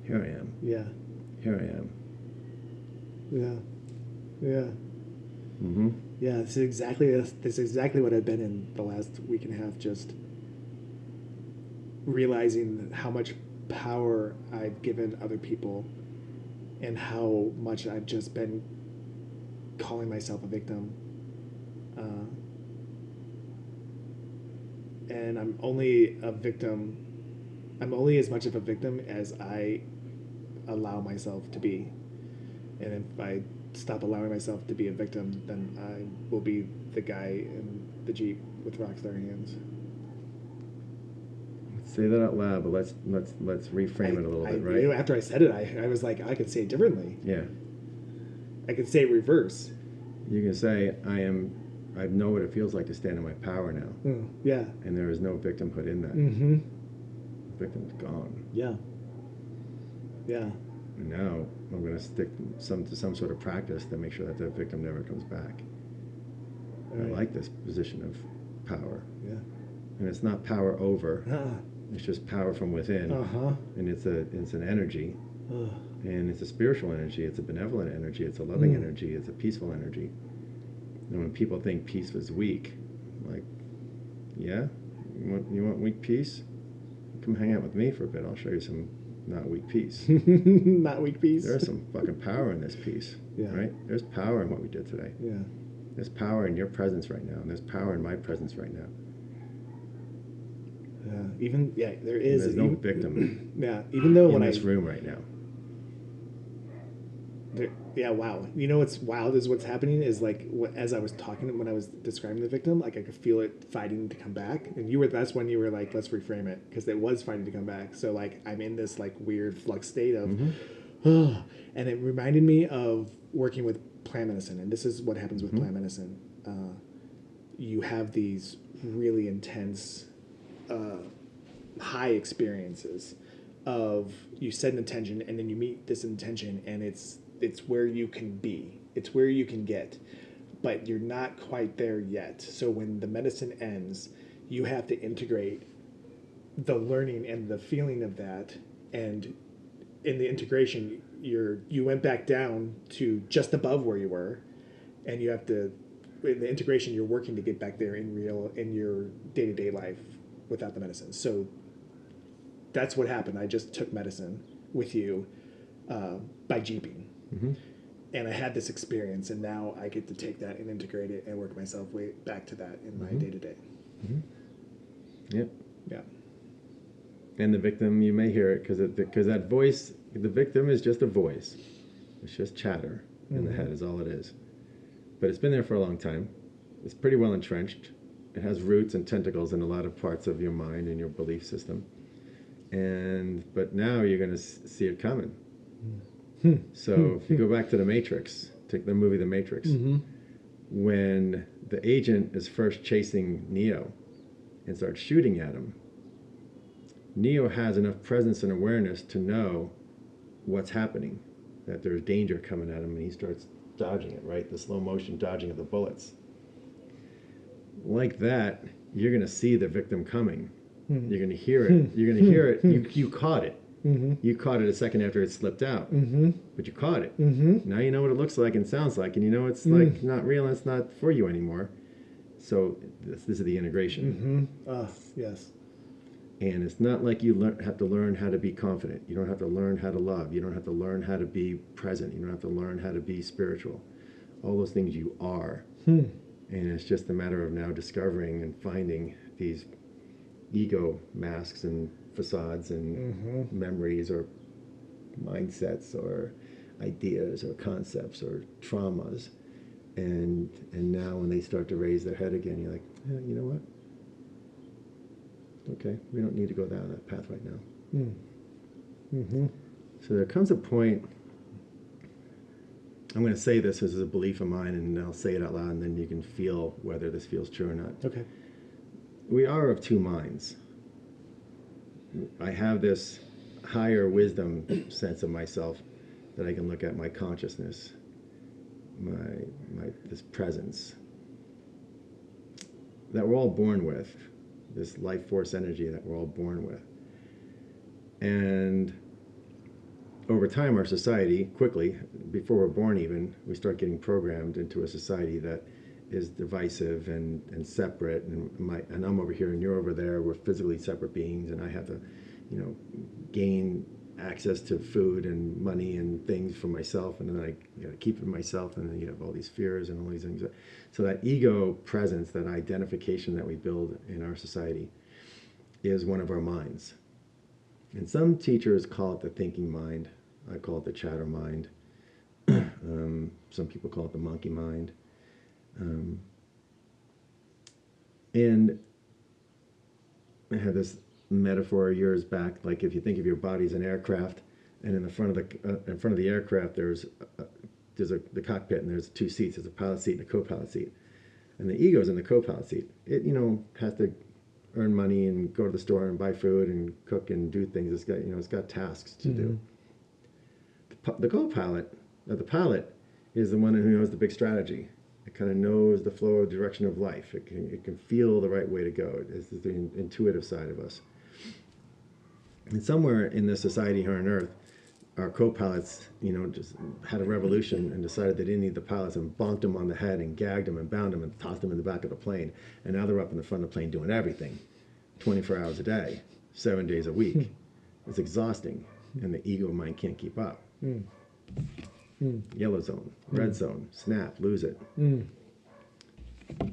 here I am. Yeah. Here I am. Yeah. Yeah. Mm-hmm. Yeah, this is exactly what I've been in the last week and a half, just realizing how much power I've given other people, and how much I've just been calling myself a victim. And I'm only as much of a victim as I allow myself to be. And if I stop allowing myself to be a victim, then I will be the guy in the Jeep with rockstar hands. Say that out loud, but let's reframe it a little bit, right? After I said it, I was like, I could say it differently. Yeah. I could say it reverse. You can say, I know what it feels like to stand in my power now. Yeah. And there is no victimhood in that. Mm-hmm. The victim's gone. Yeah. Yeah. And now I'm going to stick to some sort of practice to make sure that the victim never comes back. Right. I like this position of power. Yeah. And it's not power over. It's just power from within, and it's an energy, and it's a spiritual energy. It's a benevolent energy. It's a loving energy. It's a peaceful energy. And when people think peace was weak, like, yeah, you want weak peace? Come hang out with me for a bit. I'll show you some not weak peace. Not weak peace. There's some fucking power in this peace, right? There's power in what we did today. Yeah. There's power in your presence right now, and there's power in my presence right now. There is. There's no victim. Yeah, even though in this room right now. Wow. You know what's wild is what's happening is like as I was talking when I was describing the victim, like I could feel it fighting to come back, and that's when you were like, let's reframe it, because it was fighting to come back. So like I'm in this like weird flux state of, and it reminded me of working with plant medicine, and this is what happens with plant medicine. You have these really intense, high experiences of you set an intention and then you meet this intention, and it's where you can be, it's where you can get, but you're not quite there yet. So when the medicine ends, you have to integrate the learning and the feeling of that, and in the integration you went back down to just above where you were, and you have to, in the integration, you're working to get back there in your day-to-day life without the medicine. So that's what happened. I just took medicine with you by jeeping. And I had this experience, and now I get to take that and integrate it and work myself way back to that in my day-to-day. Yep. Yeah. And the victim, you may hear it because that voice, the victim is just a voice. It's just chatter in the head is all it is. But it's been there for a long time. It's pretty well entrenched. It has roots and tentacles in a lot of parts of your mind and your belief system. But now you're going to see it coming. So if you go back to The Matrix, take the movie The Matrix, when the agent is first chasing Neo and starts shooting at him, Neo has enough presence and awareness to know what's happening, that there's danger coming at him, and he starts dodging it, right? The slow motion dodging of the bullets. Like that, you're going to see the victim coming. You're going to hear it. You're going to hear it. You caught it. You caught it a second after it slipped out, but you caught it. Now you know what it looks like and sounds like, and you know it's like not real and it's not for you anymore. So this is the integration. Yes. And it's not like you have to learn how to be confident. You don't have to learn how to love. You don't have to learn how to be present. You don't have to learn how to be spiritual. All those things you are. And it's just a matter of now discovering and finding these ego masks and facades and memories or mindsets or ideas or concepts or traumas, and now when they start to raise their head again, you're like, you know what, okay, we don't need to go down that path right now. So there comes a point, I'm going to say this as a belief of mine, and I'll say it out loud, and then you can feel whether this feels true or not. Okay. We are of two minds. I have this higher wisdom sense of myself that I can look at my consciousness, this presence that we're all born with, this life force energy that we're all born with. And over time, our society, quickly, before we're born even, we start getting programmed into a society that is divisive and separate, and I'm over here and you're over there. We're physically separate beings, and I have to, gain access to food and money and things for myself, and then I got to keep it to myself, and then you have all these fears and all these things. So that ego presence, that identification that we build in our society, is one of our minds. And some teachers call it the thinking mind. I call it the chatter mind. Some people call it the monkey mind. And I had this metaphor years back, like if you think of your body as an aircraft, and in the front of the aircraft there's the cockpit, and there's two seats. There's a pilot seat and a co-pilot seat, and the ego's in the co-pilot seat. It has to earn money and go to the store and buy food and cook and do things. It's got tasks to do. The co-pilot, the pilot, is the one who knows the big strategy. It kind of knows the flow of direction of life. It can feel the right way to go. It's the intuitive side of us. And somewhere in this society here on Earth, our co-pilots, just had a revolution and decided they didn't need the pilots and bonked them on the head and gagged them and bound them and tossed them in the back of the plane. And now they're up in the front of the plane doing everything, 24 hours a day, 7 days a week. It's exhausting, and the ego mind can't keep up. Yellow zone, red zone, snap, lose it.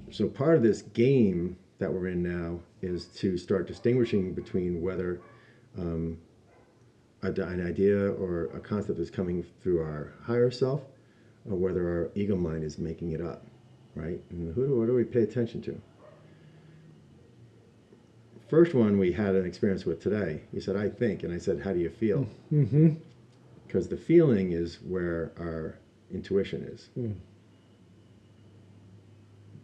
So part of this game that we're in now is to start distinguishing between whether an idea or a concept is coming through our higher self, or whether our ego mind is making it up, right? And what do we pay attention to? First one we had an experience with today. He said, "I think," and I said, "How do you feel?" Because the feeling is where our intuition is.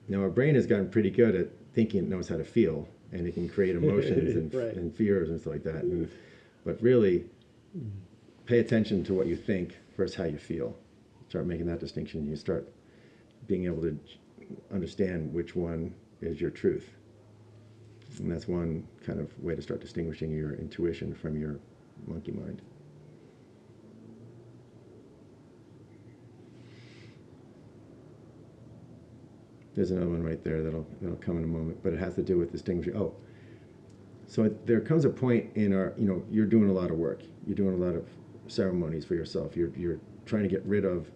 Now, our brain has gotten pretty good at thinking it knows how to feel, and it can create emotions and, Right. and fears and stuff like that. But really, pay attention to what you think versus how you feel. Start making that distinction. You start being able to understand which one is your truth. And that's one kind of way to start distinguishing your intuition from your monkey mind. There's another one right there that'll come in a moment, but it has to do with distinguishing. Oh, so there comes a point in our, you're doing a lot of work. You're doing a lot of ceremonies for yourself. You're trying to get rid of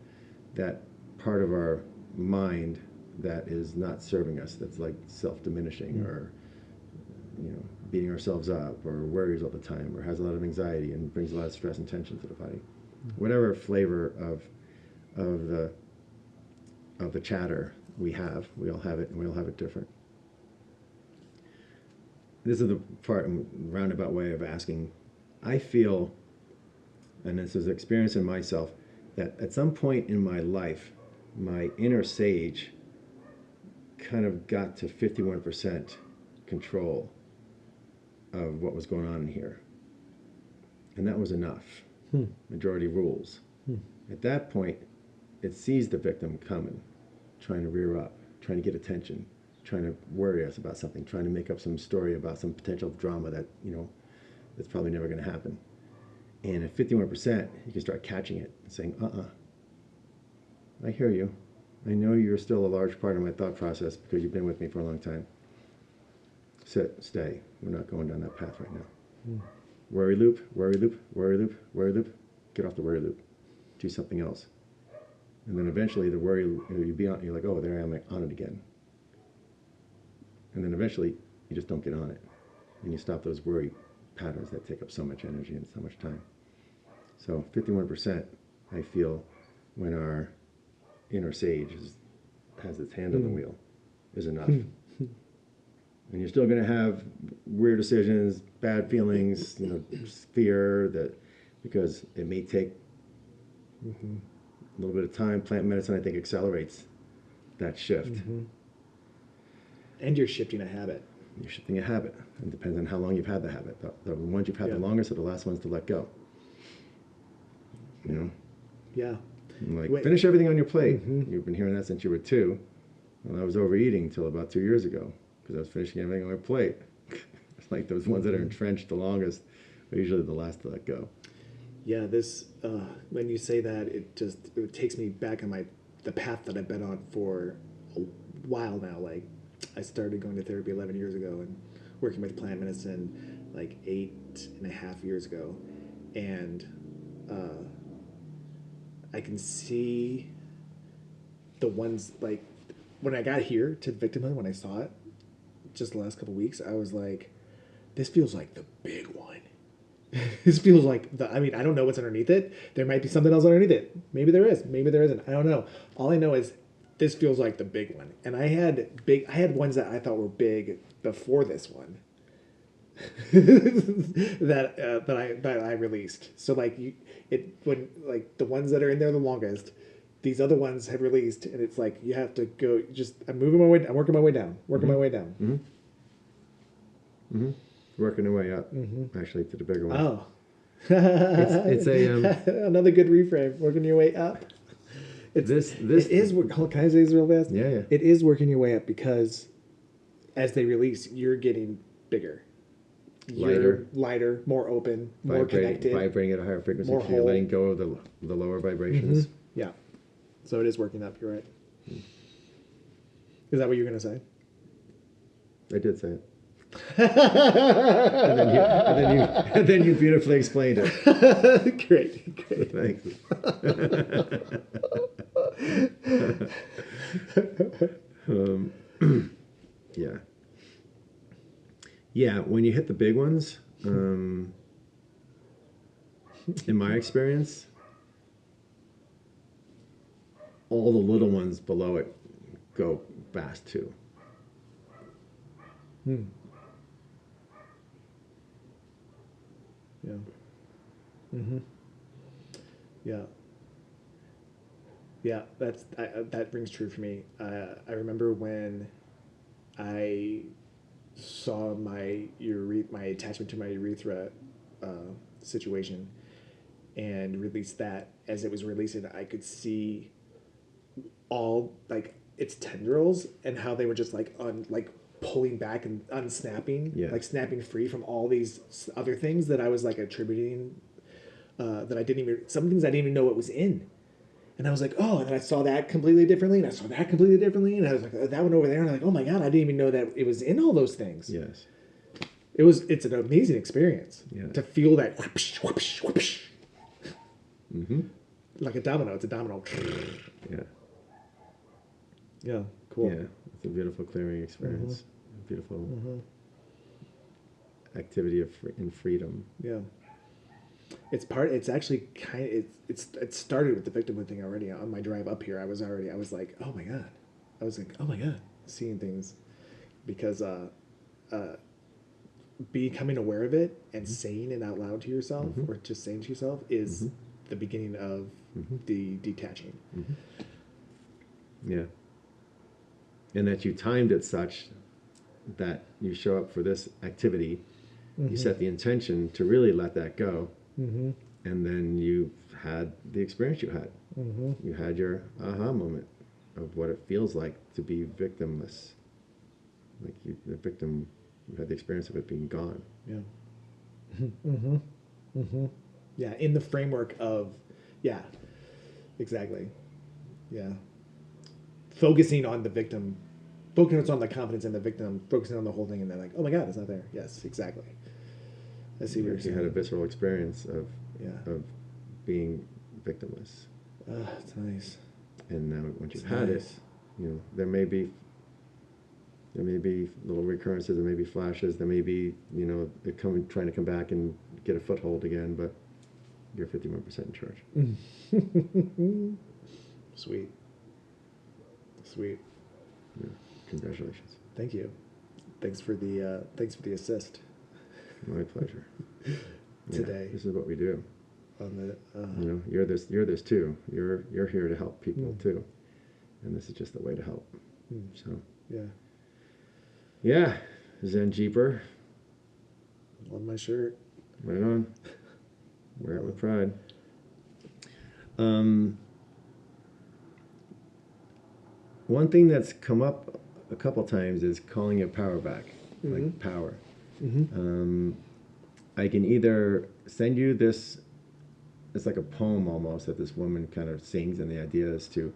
that part of our mind that is not serving us, that's like self-diminishing, or beating ourselves up, or worries all the time, or has a lot of anxiety and brings a lot of stress and tension to the body. Whatever flavor of the chatter we all have it, and we all have it different. This is the part, roundabout way of asking. I feel, and this is experience in myself, that at some point in my life, my inner sage kind of got to 51% control of what was going on in here. And that was enough. Majority rules. At that point, it sees the victim coming, trying to rear up, trying to get attention, trying to worry us about something, trying to make up some story about some potential drama that, that's probably never going to happen. And at 51%, you can start catching it and saying, I hear you. I know you're still a large part of my thought process because you've been with me for a long time. Sit, stay. We're not going down that path right now. Worry loop, worry loop, worry loop, worry loop. Get off the worry loop. Do something else. And then eventually the worry, you're like, oh, there I am on it again. And then eventually you just don't get on it. And you stop those worry patterns that take up so much energy and so much time. So 51%, I feel, when our inner sage has its hand on the wheel, is enough. And you're still going to have weird decisions, bad feelings, fear, that because it may take a little bit of time. Plant medicine, I think, accelerates that shift. And you're shifting a habit. You're shifting a habit. It depends on how long you've had the habit. The ones you've had the longest are the last ones to let go. Yeah. Like, finish everything on your plate. You've been hearing that since you were 2. Well, I was overeating until about 2 years ago because I was finishing everything on my plate. It's like those ones that are entrenched the longest are usually the last to let go. Yeah, this when you say that, it takes me back on the path that I've been on for a while now. Like, I started going to therapy 11 years ago and working with plant medicine like 8.5 years ago, and I can see the ones, like, when I got here to victimhood, when I saw it just the last couple of weeks, I was like, this feels like the big one. This feels like I don't know what's underneath it. There might be something else underneath it. Maybe there is. Maybe there isn't. I don't know. All I know is this feels like the big one. And I had ones that I thought were big before this one. that I released. So when the ones that are in there the longest, these other ones had released, and it's like you have to go. I'm working my way down. Working our way up, actually, to the bigger one. Oh, it's a another good reframe. Working your way up. It is. Can I say this real fast? Yeah. It is working your way up because as they release, you're getting bigger. you're lighter, more open, more connected. vibrating at a higher frequency. More So you're letting go of the lower vibrations. Yeah. So it is working up. You're right. Is that what you're going to say? I did say it. and then you beautifully explained it. Great. Thanks. Yeah. Yeah, when you hit the big ones, in my experience, all the little ones below it go fast too. Yeah. Yeah. Yeah, that rings true for me. I remember when I saw my attachment to my urethra situation and released that. As it was releasing, I could see all like its tendrils and how they were just like pulling back and unsnapping, like snapping free from all these other things that I was like attributing that I didn't even, some things I didn't even know it was in. And I was like, oh, and then I saw that completely differently, and I saw that completely differently, and I was like, that one over there, and I'm like, oh my God, I didn't even know that it was in all those things. Yes. It's an amazing experience to feel that whoosh, whoosh, whoosh. Like a domino. It's a domino. Yeah. Yeah, cool. Yeah, it's a beautiful clearing experience. A beautiful activity in freedom. Yeah. It's actually kind of, it started with the victimhood thing already. On my drive up here, I was like, oh my God, seeing things, because becoming aware of it and saying it out loud to yourself or just saying to yourself is the beginning of the detaching. Yeah. And that you timed it such that you show up for this activity, you set the intention to really let that go. And then you had the experience you had. You had your aha moment of what it feels like to be victimless. Like the victim, you had the experience of it being gone. Yeah. Yeah, in the framework of, yeah, exactly. Yeah. Focusing on the victim, focusing on the confidence in the victim, focusing on the whole thing, and then like, oh my God, it's not there. Yes, exactly. I see what you're saying. You had a visceral experience of being victimless. It's nice. And now once you've had it, there may be little recurrences, there may be flashes, there may be, they're trying to come back and get a foothold again, but you're 51% in charge. Sweet. Yeah. Congratulations. Thank you. Thanks for the assist. My pleasure. Today. This is what we do. On the you're this too. You're here to help people too, and this is just the way to help. So yeah, Zen Jeeper. On my shirt. Right on. Wear it with pride. One thing that's come up a couple times is calling it power back, like power. I can either send you this, it's like a poem almost that this woman kind of sings, and the idea is to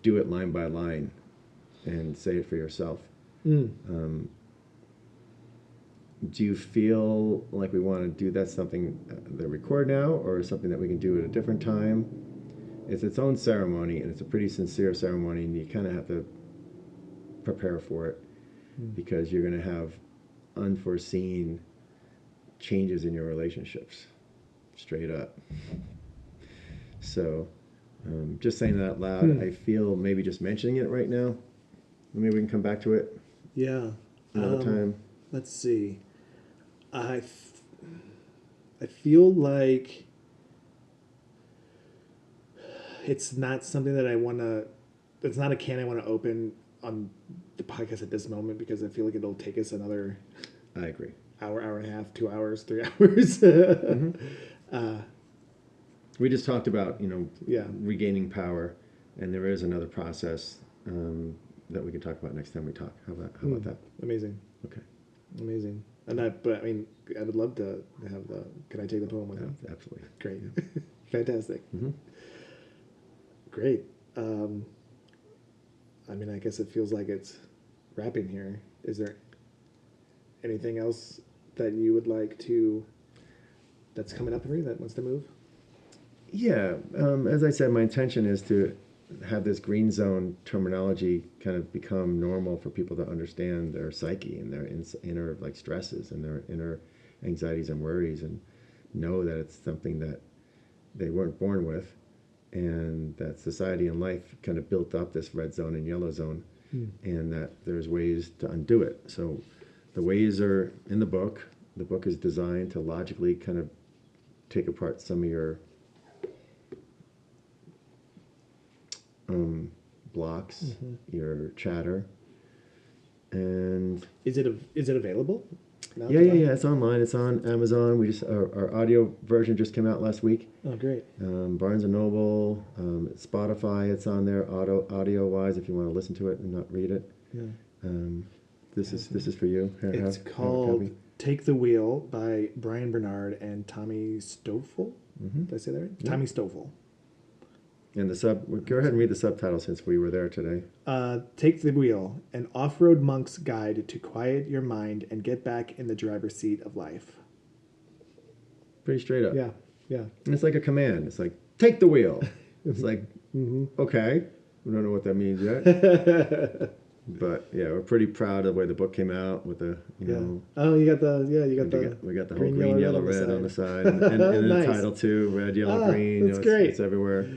do it line by line and say it for yourself. Do you feel like we want to do that something that record now, or something that we can do at a different time? It's its own ceremony, and it's a pretty sincere ceremony, and you kind of have to prepare for it because you're going to have unforeseen changes in your relationships, straight up. So just saying that out loud, I feel maybe just mentioning it right now, maybe we can come back to it another time. Let's see. I feel like it's not something that it's not a can I want to open on the podcast at this moment, because I feel like it'll take us another I agree. hour and a half, 2 hours, 3 hours. We just talked about, regaining power, and there is another process that we can talk about next time we talk. How about that? Amazing. Okay. Amazing. But I mean, I would love to have the. Can I take the poem with him? Absolutely. Great, fantastic, Mm-hmm. great. I mean, I guess it feels like it's wrapping here. Is there anything else that you would like to? That's coming up for you that wants to move. Yeah, as I said, my intention is to have this green zone terminology kind of become normal for people to understand their psyche and their inner like stresses and their inner anxieties and worries, and know that it's something that they weren't born with, and that society and life kind of built up this red zone and yellow zone, and that there's ways to undo it. So the ways are in the book. The book is designed to logically kind of take apart some of your blocks, your chatter, and Is it available? Now yeah. It's online. It's on Amazon. Our audio version just came out last week. Oh, great. Barnes and Noble, Spotify. It's on there audio wise if you want to listen to it and not read it. Yeah. This is for you. It's Have a called copy. "Take the Wheel" by Brian Bernard and Tommy Stoffel. Mm-hmm. Did I say that right? Yeah. Tommy Stoffel. And go ahead and read the subtitle since we were there today. Take the Wheel, an off-road monk's guide to quiet your mind and get back in the driver's seat of life. Pretty straight up. Yeah. And it's like a command. It's like, take the wheel. It's like, okay. We don't know what that means yet. But yeah, we're pretty proud of the way the book came out with the, you know. Oh, you got the We got the whole green, yellow, red on the side. And Nice. the title too, red, yellow, green. That's great. It's everywhere.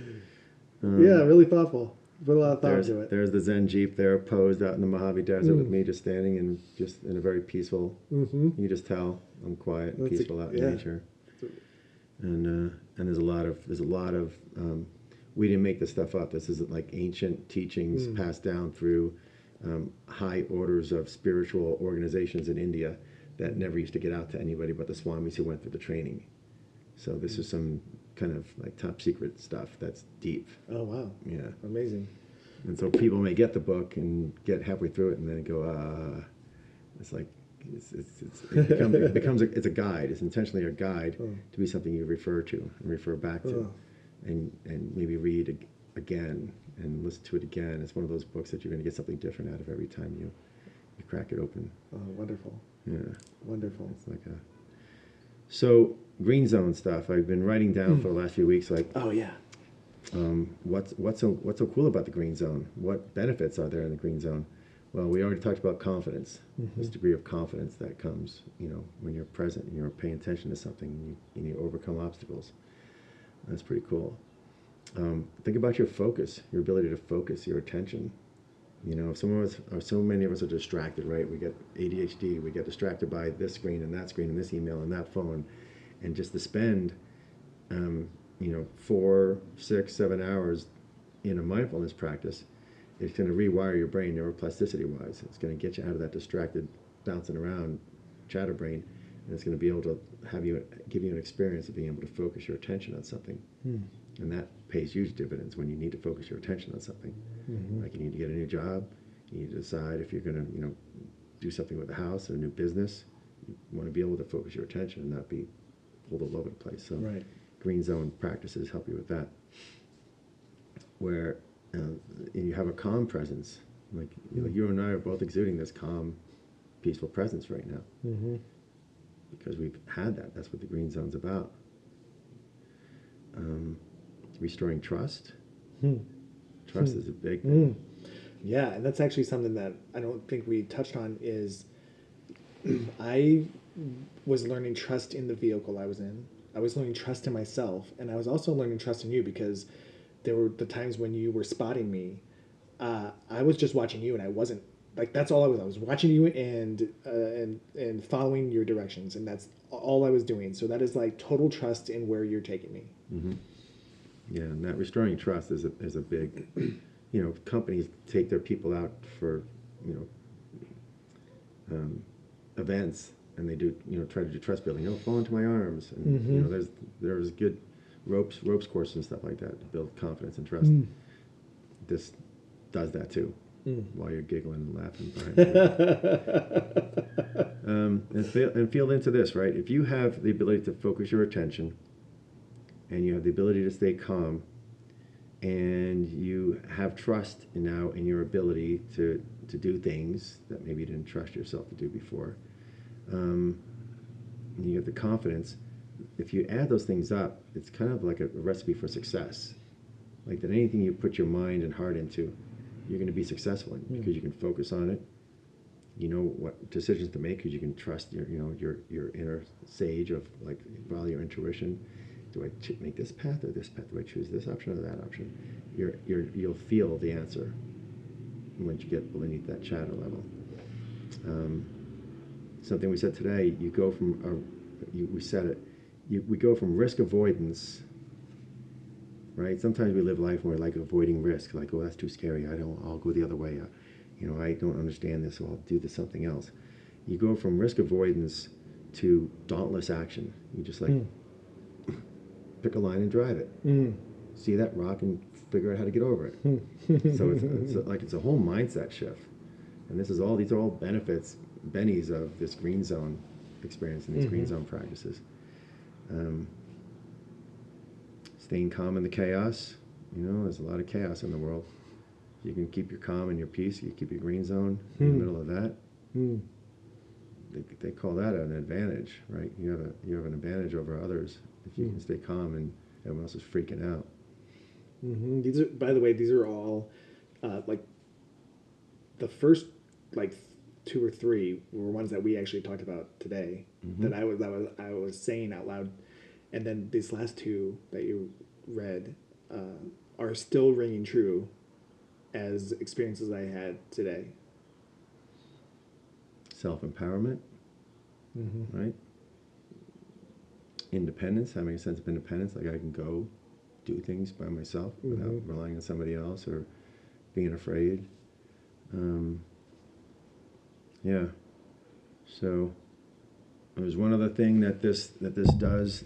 Yeah, really thoughtful. Put a lot of thought into it. There's the Zen Jeep there posed out in the Mojave Desert with me just standing and just in a very peaceful, you just tell I'm quiet and peaceful out in nature. And there's a lot of we didn't make this stuff up. This is like ancient teachings passed down through high orders of spiritual organizations in India that never used to get out to anybody but the swamis who went through the training. So this is some kind of like top secret stuff that's deep. Oh, wow. Yeah. Amazing. And so people may get the book and get halfway through it and then go, it's like, it becomes it's a guide. It's intentionally a guide to be something you refer to and refer back to, and maybe read again and listen to it again. It's one of those books that you're going to get something different out of every time you crack it open. Oh, wonderful. Yeah. Wonderful. It's like so green zone stuff. I've been writing down for the last few weeks, like, Oh, yeah. what's so cool about the green zone? What benefits are there in the green zone? Well, we already talked about confidence, this degree of confidence that comes, when you're present and you're paying attention to something and you overcome obstacles. That's pretty cool. Think about your focus, your ability to focus your attention. If so many of us are distracted, right? We get ADHD, we get distracted by this screen and this email and that phone, and just to spend, 4, 6, 7 hours in a mindfulness practice, it's going to rewire your brain neuroplasticity wise. It's going to get you out of that distracted, bouncing around chatter brain, and it's going to be able to give you an experience of being able to focus your attention on something. And that pays huge dividends when you need to focus your attention on something. Like you need to get a new job, you need to decide if you're going to, do something with the house or a new business. You want to be able to focus your attention and not be pulled all over the place. So Right. green zone practices help you with that. Where you have a calm presence, like you and I are both exuding this calm, peaceful presence right now, because we've had that. That's what the green zone's about. Restoring trust. Trust is a big thing. Yeah, and that's actually something that I don't think we touched on is I was learning trust in the vehicle I was in. I was learning trust in myself, and I was also learning trust in you because there were the times when you were spotting me. I was just watching you, and I wasn't like that's all I was. I was watching you and following your directions, and that's all I was doing. So that is like total trust in where you're taking me. Yeah, and that restoring trust is a big, companies take their people out for, events, and they do, try to do trust building. Fall into my arms, and there's good ropes courses and stuff like that to build confidence and trust. This does that too. while you're giggling and laughing behind you. And feel into this, right? If you have the ability to focus your attention and you have the ability to stay calm and you have trust now in your ability to do things that maybe you didn't trust yourself to do before, and you have the confidence, if you add those things up, it's kind of like a recipe for success. Like that anything you put your mind and heart into, you're going to be successful in because you can focus on it. You know what decisions to make because you can trust your inner sage of like follow your intuition. Do I make this path or this path? Do I choose this option or that option? You'll feel the answer once you get beneath that chatter level. Something we said today, you go from we said it. We go from risk avoidance. Right? Sometimes we live life where we're like avoiding risk, like, oh, that's too scary. I'll go the other way. I don't understand this, so I'll do something else. You go from risk avoidance to dauntless action. You just like pick a line and drive it. See that rock and figure out how to get over it. So it's a whole mindset shift. And these are all bennies of this green zone experience and these green zone practices. Staying calm in the chaos. There's a lot of chaos in the world. You can keep your calm and your peace. You keep your green zone in the middle of that. They call that an advantage, right? You have an advantage over others if you can stay calm and everyone else is freaking out. These are, by the way, these are all like the first like 2 or 3 were ones that we actually talked about today that I was saying out loud. And then these last 2 that you read are still ringing true as experiences I had today. Self-empowerment, right? Independence, having a sense of independence, like I can go do things by myself without relying on somebody else or being afraid. So there's one other thing that this does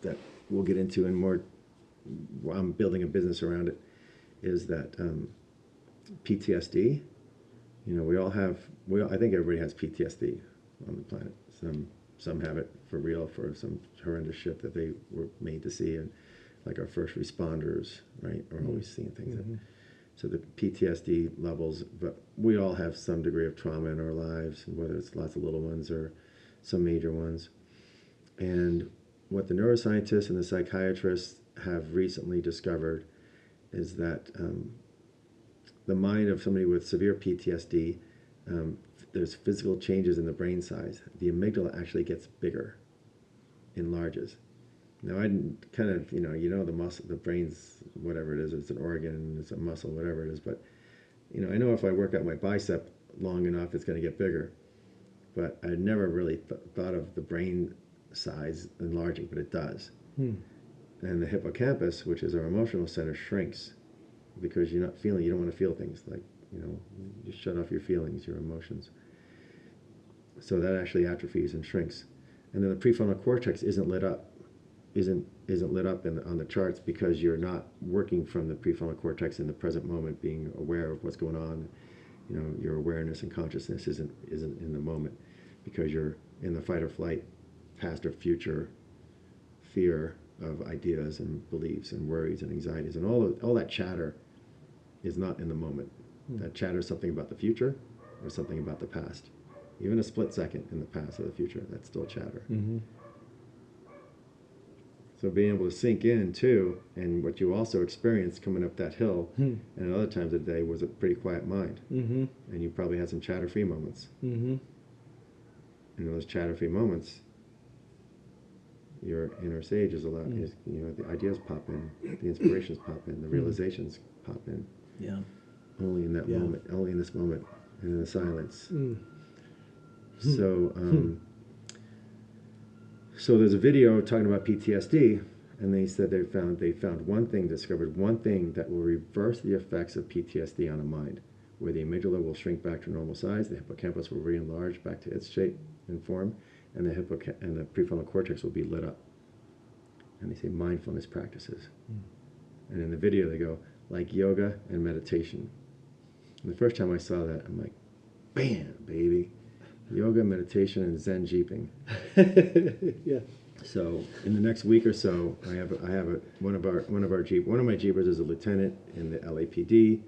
that we'll get into in more. I'm building a business around it. Is that PTSD? I think everybody has PTSD on the planet. Some have it for real for some horrendous shit that they were made to see, and like our first responders, right, are always seeing things. So the PTSD levels, but we all have some degree of trauma in our lives, whether it's lots of little ones or some major ones. And what the neuroscientists and the psychiatrists have recently discovered is that the mind of somebody with severe PTSD, there's physical changes in the brain size. The amygdala actually gets bigger, enlarges. Now, I kind of, the muscle, the brain's, whatever it is, it's an organ, it's a muscle, whatever it is, but, I know if I work out my bicep long enough, it's going to get bigger. But I never really thought of the brain size enlarging, but it does. And the hippocampus, which is our emotional center, shrinks because you're not feeling, you don't want to feel things like, you shut off your feelings, your emotions. So that actually atrophies and shrinks. And then the prefrontal cortex isn't lit up on the charts because you're not working from the prefrontal cortex in the present moment, being aware of what's going on. Your awareness and consciousness isn't in the moment because you're in the fight or flight, past or future fear of ideas and beliefs and worries and anxieties, and all that chatter is not in the moment. That chatter is something about the future or something about the past. Even a split second in the past or the future, that's still chatter. So being able to sink in too, and what you also experienced coming up that hill, and at other times of the day, was a pretty quiet mind. And you probably had some chatter-free moments. And in those chatter-free moments, your inner sage is allowed. The ideas pop in, the inspirations pop in, the realizations pop in. Yeah. Only in that moment, only in this moment, and in the silence. So. So there's a video talking about PTSD, and they said they found one thing, discovered one thing that will reverse the effects of PTSD on a mind, where the amygdala will shrink back to normal size, the hippocampus will re-enlarge back to its shape and form, and the prefrontal cortex will be lit up. And they say mindfulness practices. And in the video they go, like yoga and meditation. The first time I saw that, I'm like, bam, baby. Yoga, meditation, and Zen jeeping. Yeah. So in the next week or so, one of my jeepers is a lieutenant in the LAPD.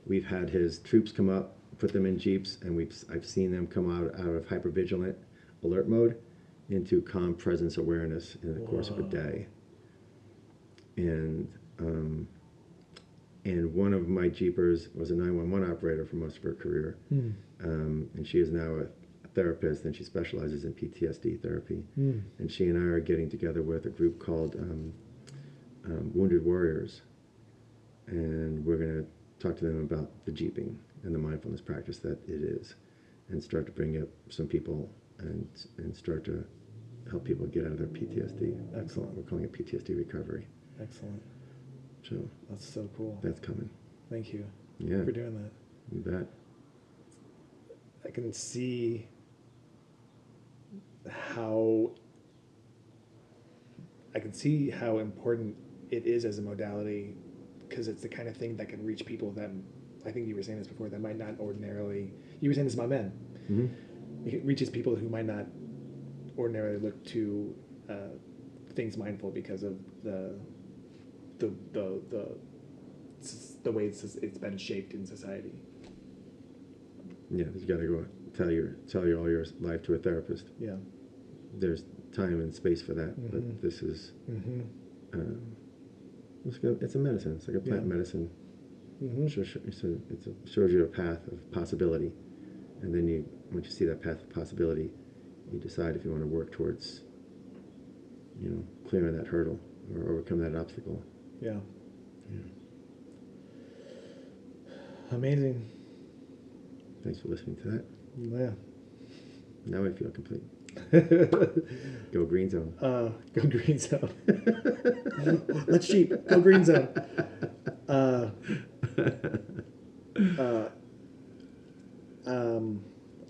We've had his troops come up, put them in jeeps, and I've seen them come out of hypervigilant alert mode into calm presence awareness in the course of a day. And one of my jeepers was a 911 operator for most of her career, and she is now a therapist, and she specializes in PTSD therapy. And she and I are getting together with a group called Wounded Warriors, and we're going to talk to them about the jeeping and the mindfulness practice that it is, and start to bring up some people and start to help people get out of their PTSD. Excellent. We're calling it PTSD recovery. Excellent. So That's so cool. that's coming. Thank you Yeah, for doing that. you bet. I can see how important it is as a modality, because it's the kind of thing that can reach people that, I think you were saying this before, that might not ordinarily, you were saying this about men. It reaches people who might not ordinarily look to things mindful because of the way it's been shaped in society. Yeah, you got to go tell you all your life to a therapist. Yeah. There's time and space for that, but this is it's a medicine. It's like a plant medicine. It shows you a path of possibility, and then once you see that path of possibility, you decide if you want to work towards clearing that hurdle or overcome that obstacle. Yeah. Amazing. Thanks for listening to that. Yeah. Now I feel complete. Go Green Zone. Go Green Zone. Let's Jeep. Go Green Zone.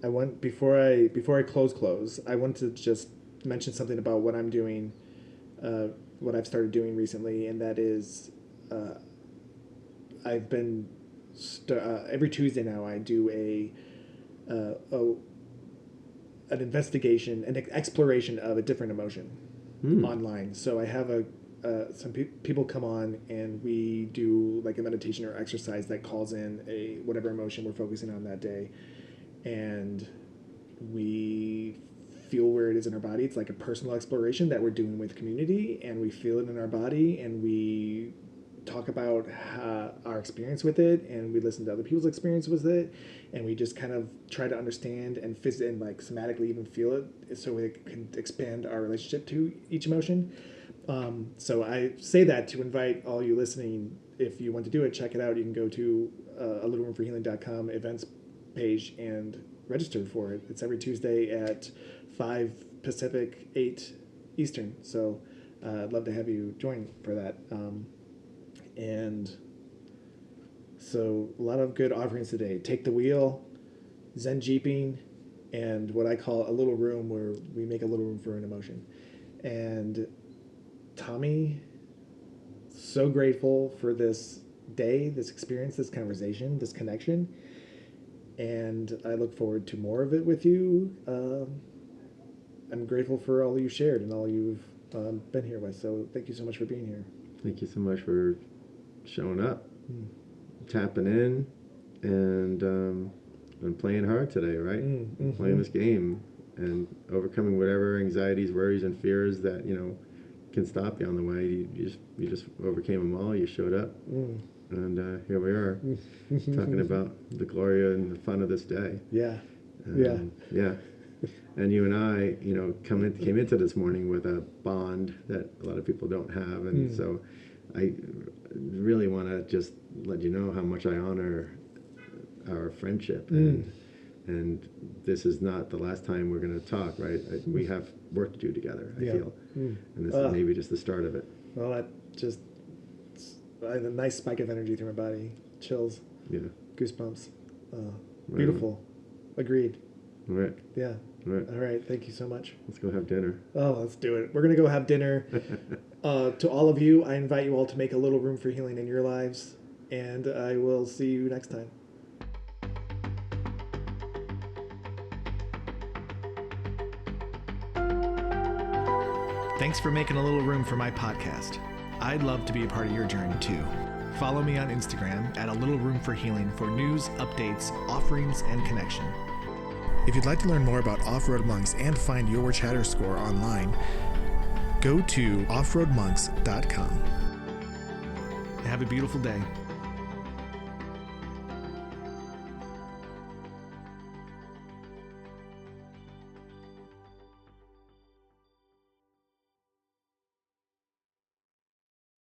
I want before I close. I want to just mention something about what I'm doing, what I've started doing recently, and that is, I've been every Tuesday now. I do an investigation, an exploration of a different emotion online. So I have some people come on, and we do like a meditation or exercise that calls in whatever emotion we're focusing on that day, and we feel where it is in our body. It's like a personal exploration that we're doing with community, and we feel it in our body, and we talk about our experience with it, and we listen to other people's experience with it, and we just kind of try to understand and like somatically even feel it, so we can expand our relationship to each emotion. So I say that to invite all you listening, if you want to do it, check it out. You can go to alittleroomforhealing.com events page and register for it. It's every Tuesday at 5 Pacific, 8 Eastern. So I'd love to have you join for that. And so a lot of good offerings today. Take the Wheel, Zen Jeeping, and what I call a little room, where we make a little room for an emotion. And Tommy, so grateful for this day, this experience, this conversation, this connection. And I look forward to more of it with you. I'm grateful for all you shared and all you've been here with. So thank you so much for being here. Thank you so much for showing up, tapping in, and playing hard today, right? Playing this game and overcoming whatever anxieties, worries, and fears that can stop you on the way. You just overcame them all. You showed up, and here we are talking about the glory and the fun of this day. Yeah. And you and I, came into this morning with a bond that a lot of people don't have, and so I really want to just let you know how much I honor our friendship, and this is not the last time we're going to talk, right? We have work to do together, I feel, and this is maybe just the start of it. Well, that just a nice spike of energy through my body, chills, goosebumps, beautiful, agreed. All right. Yeah. All right. All right. Thank you so much. Let's go have dinner. Oh, let's do it. We're going to go have dinner. To all of you, I invite you all to make a little room for healing in your lives, and I will see you next time. Thanks for making a little room for my podcast. I'd love to be a part of your journey too. Follow me on Instagram at A Little Room for Healing for news, updates, offerings, and connection. If you'd like to learn more about Off-Road Monks and find your chatter score online, go to offroadmonks.com. Have a beautiful day.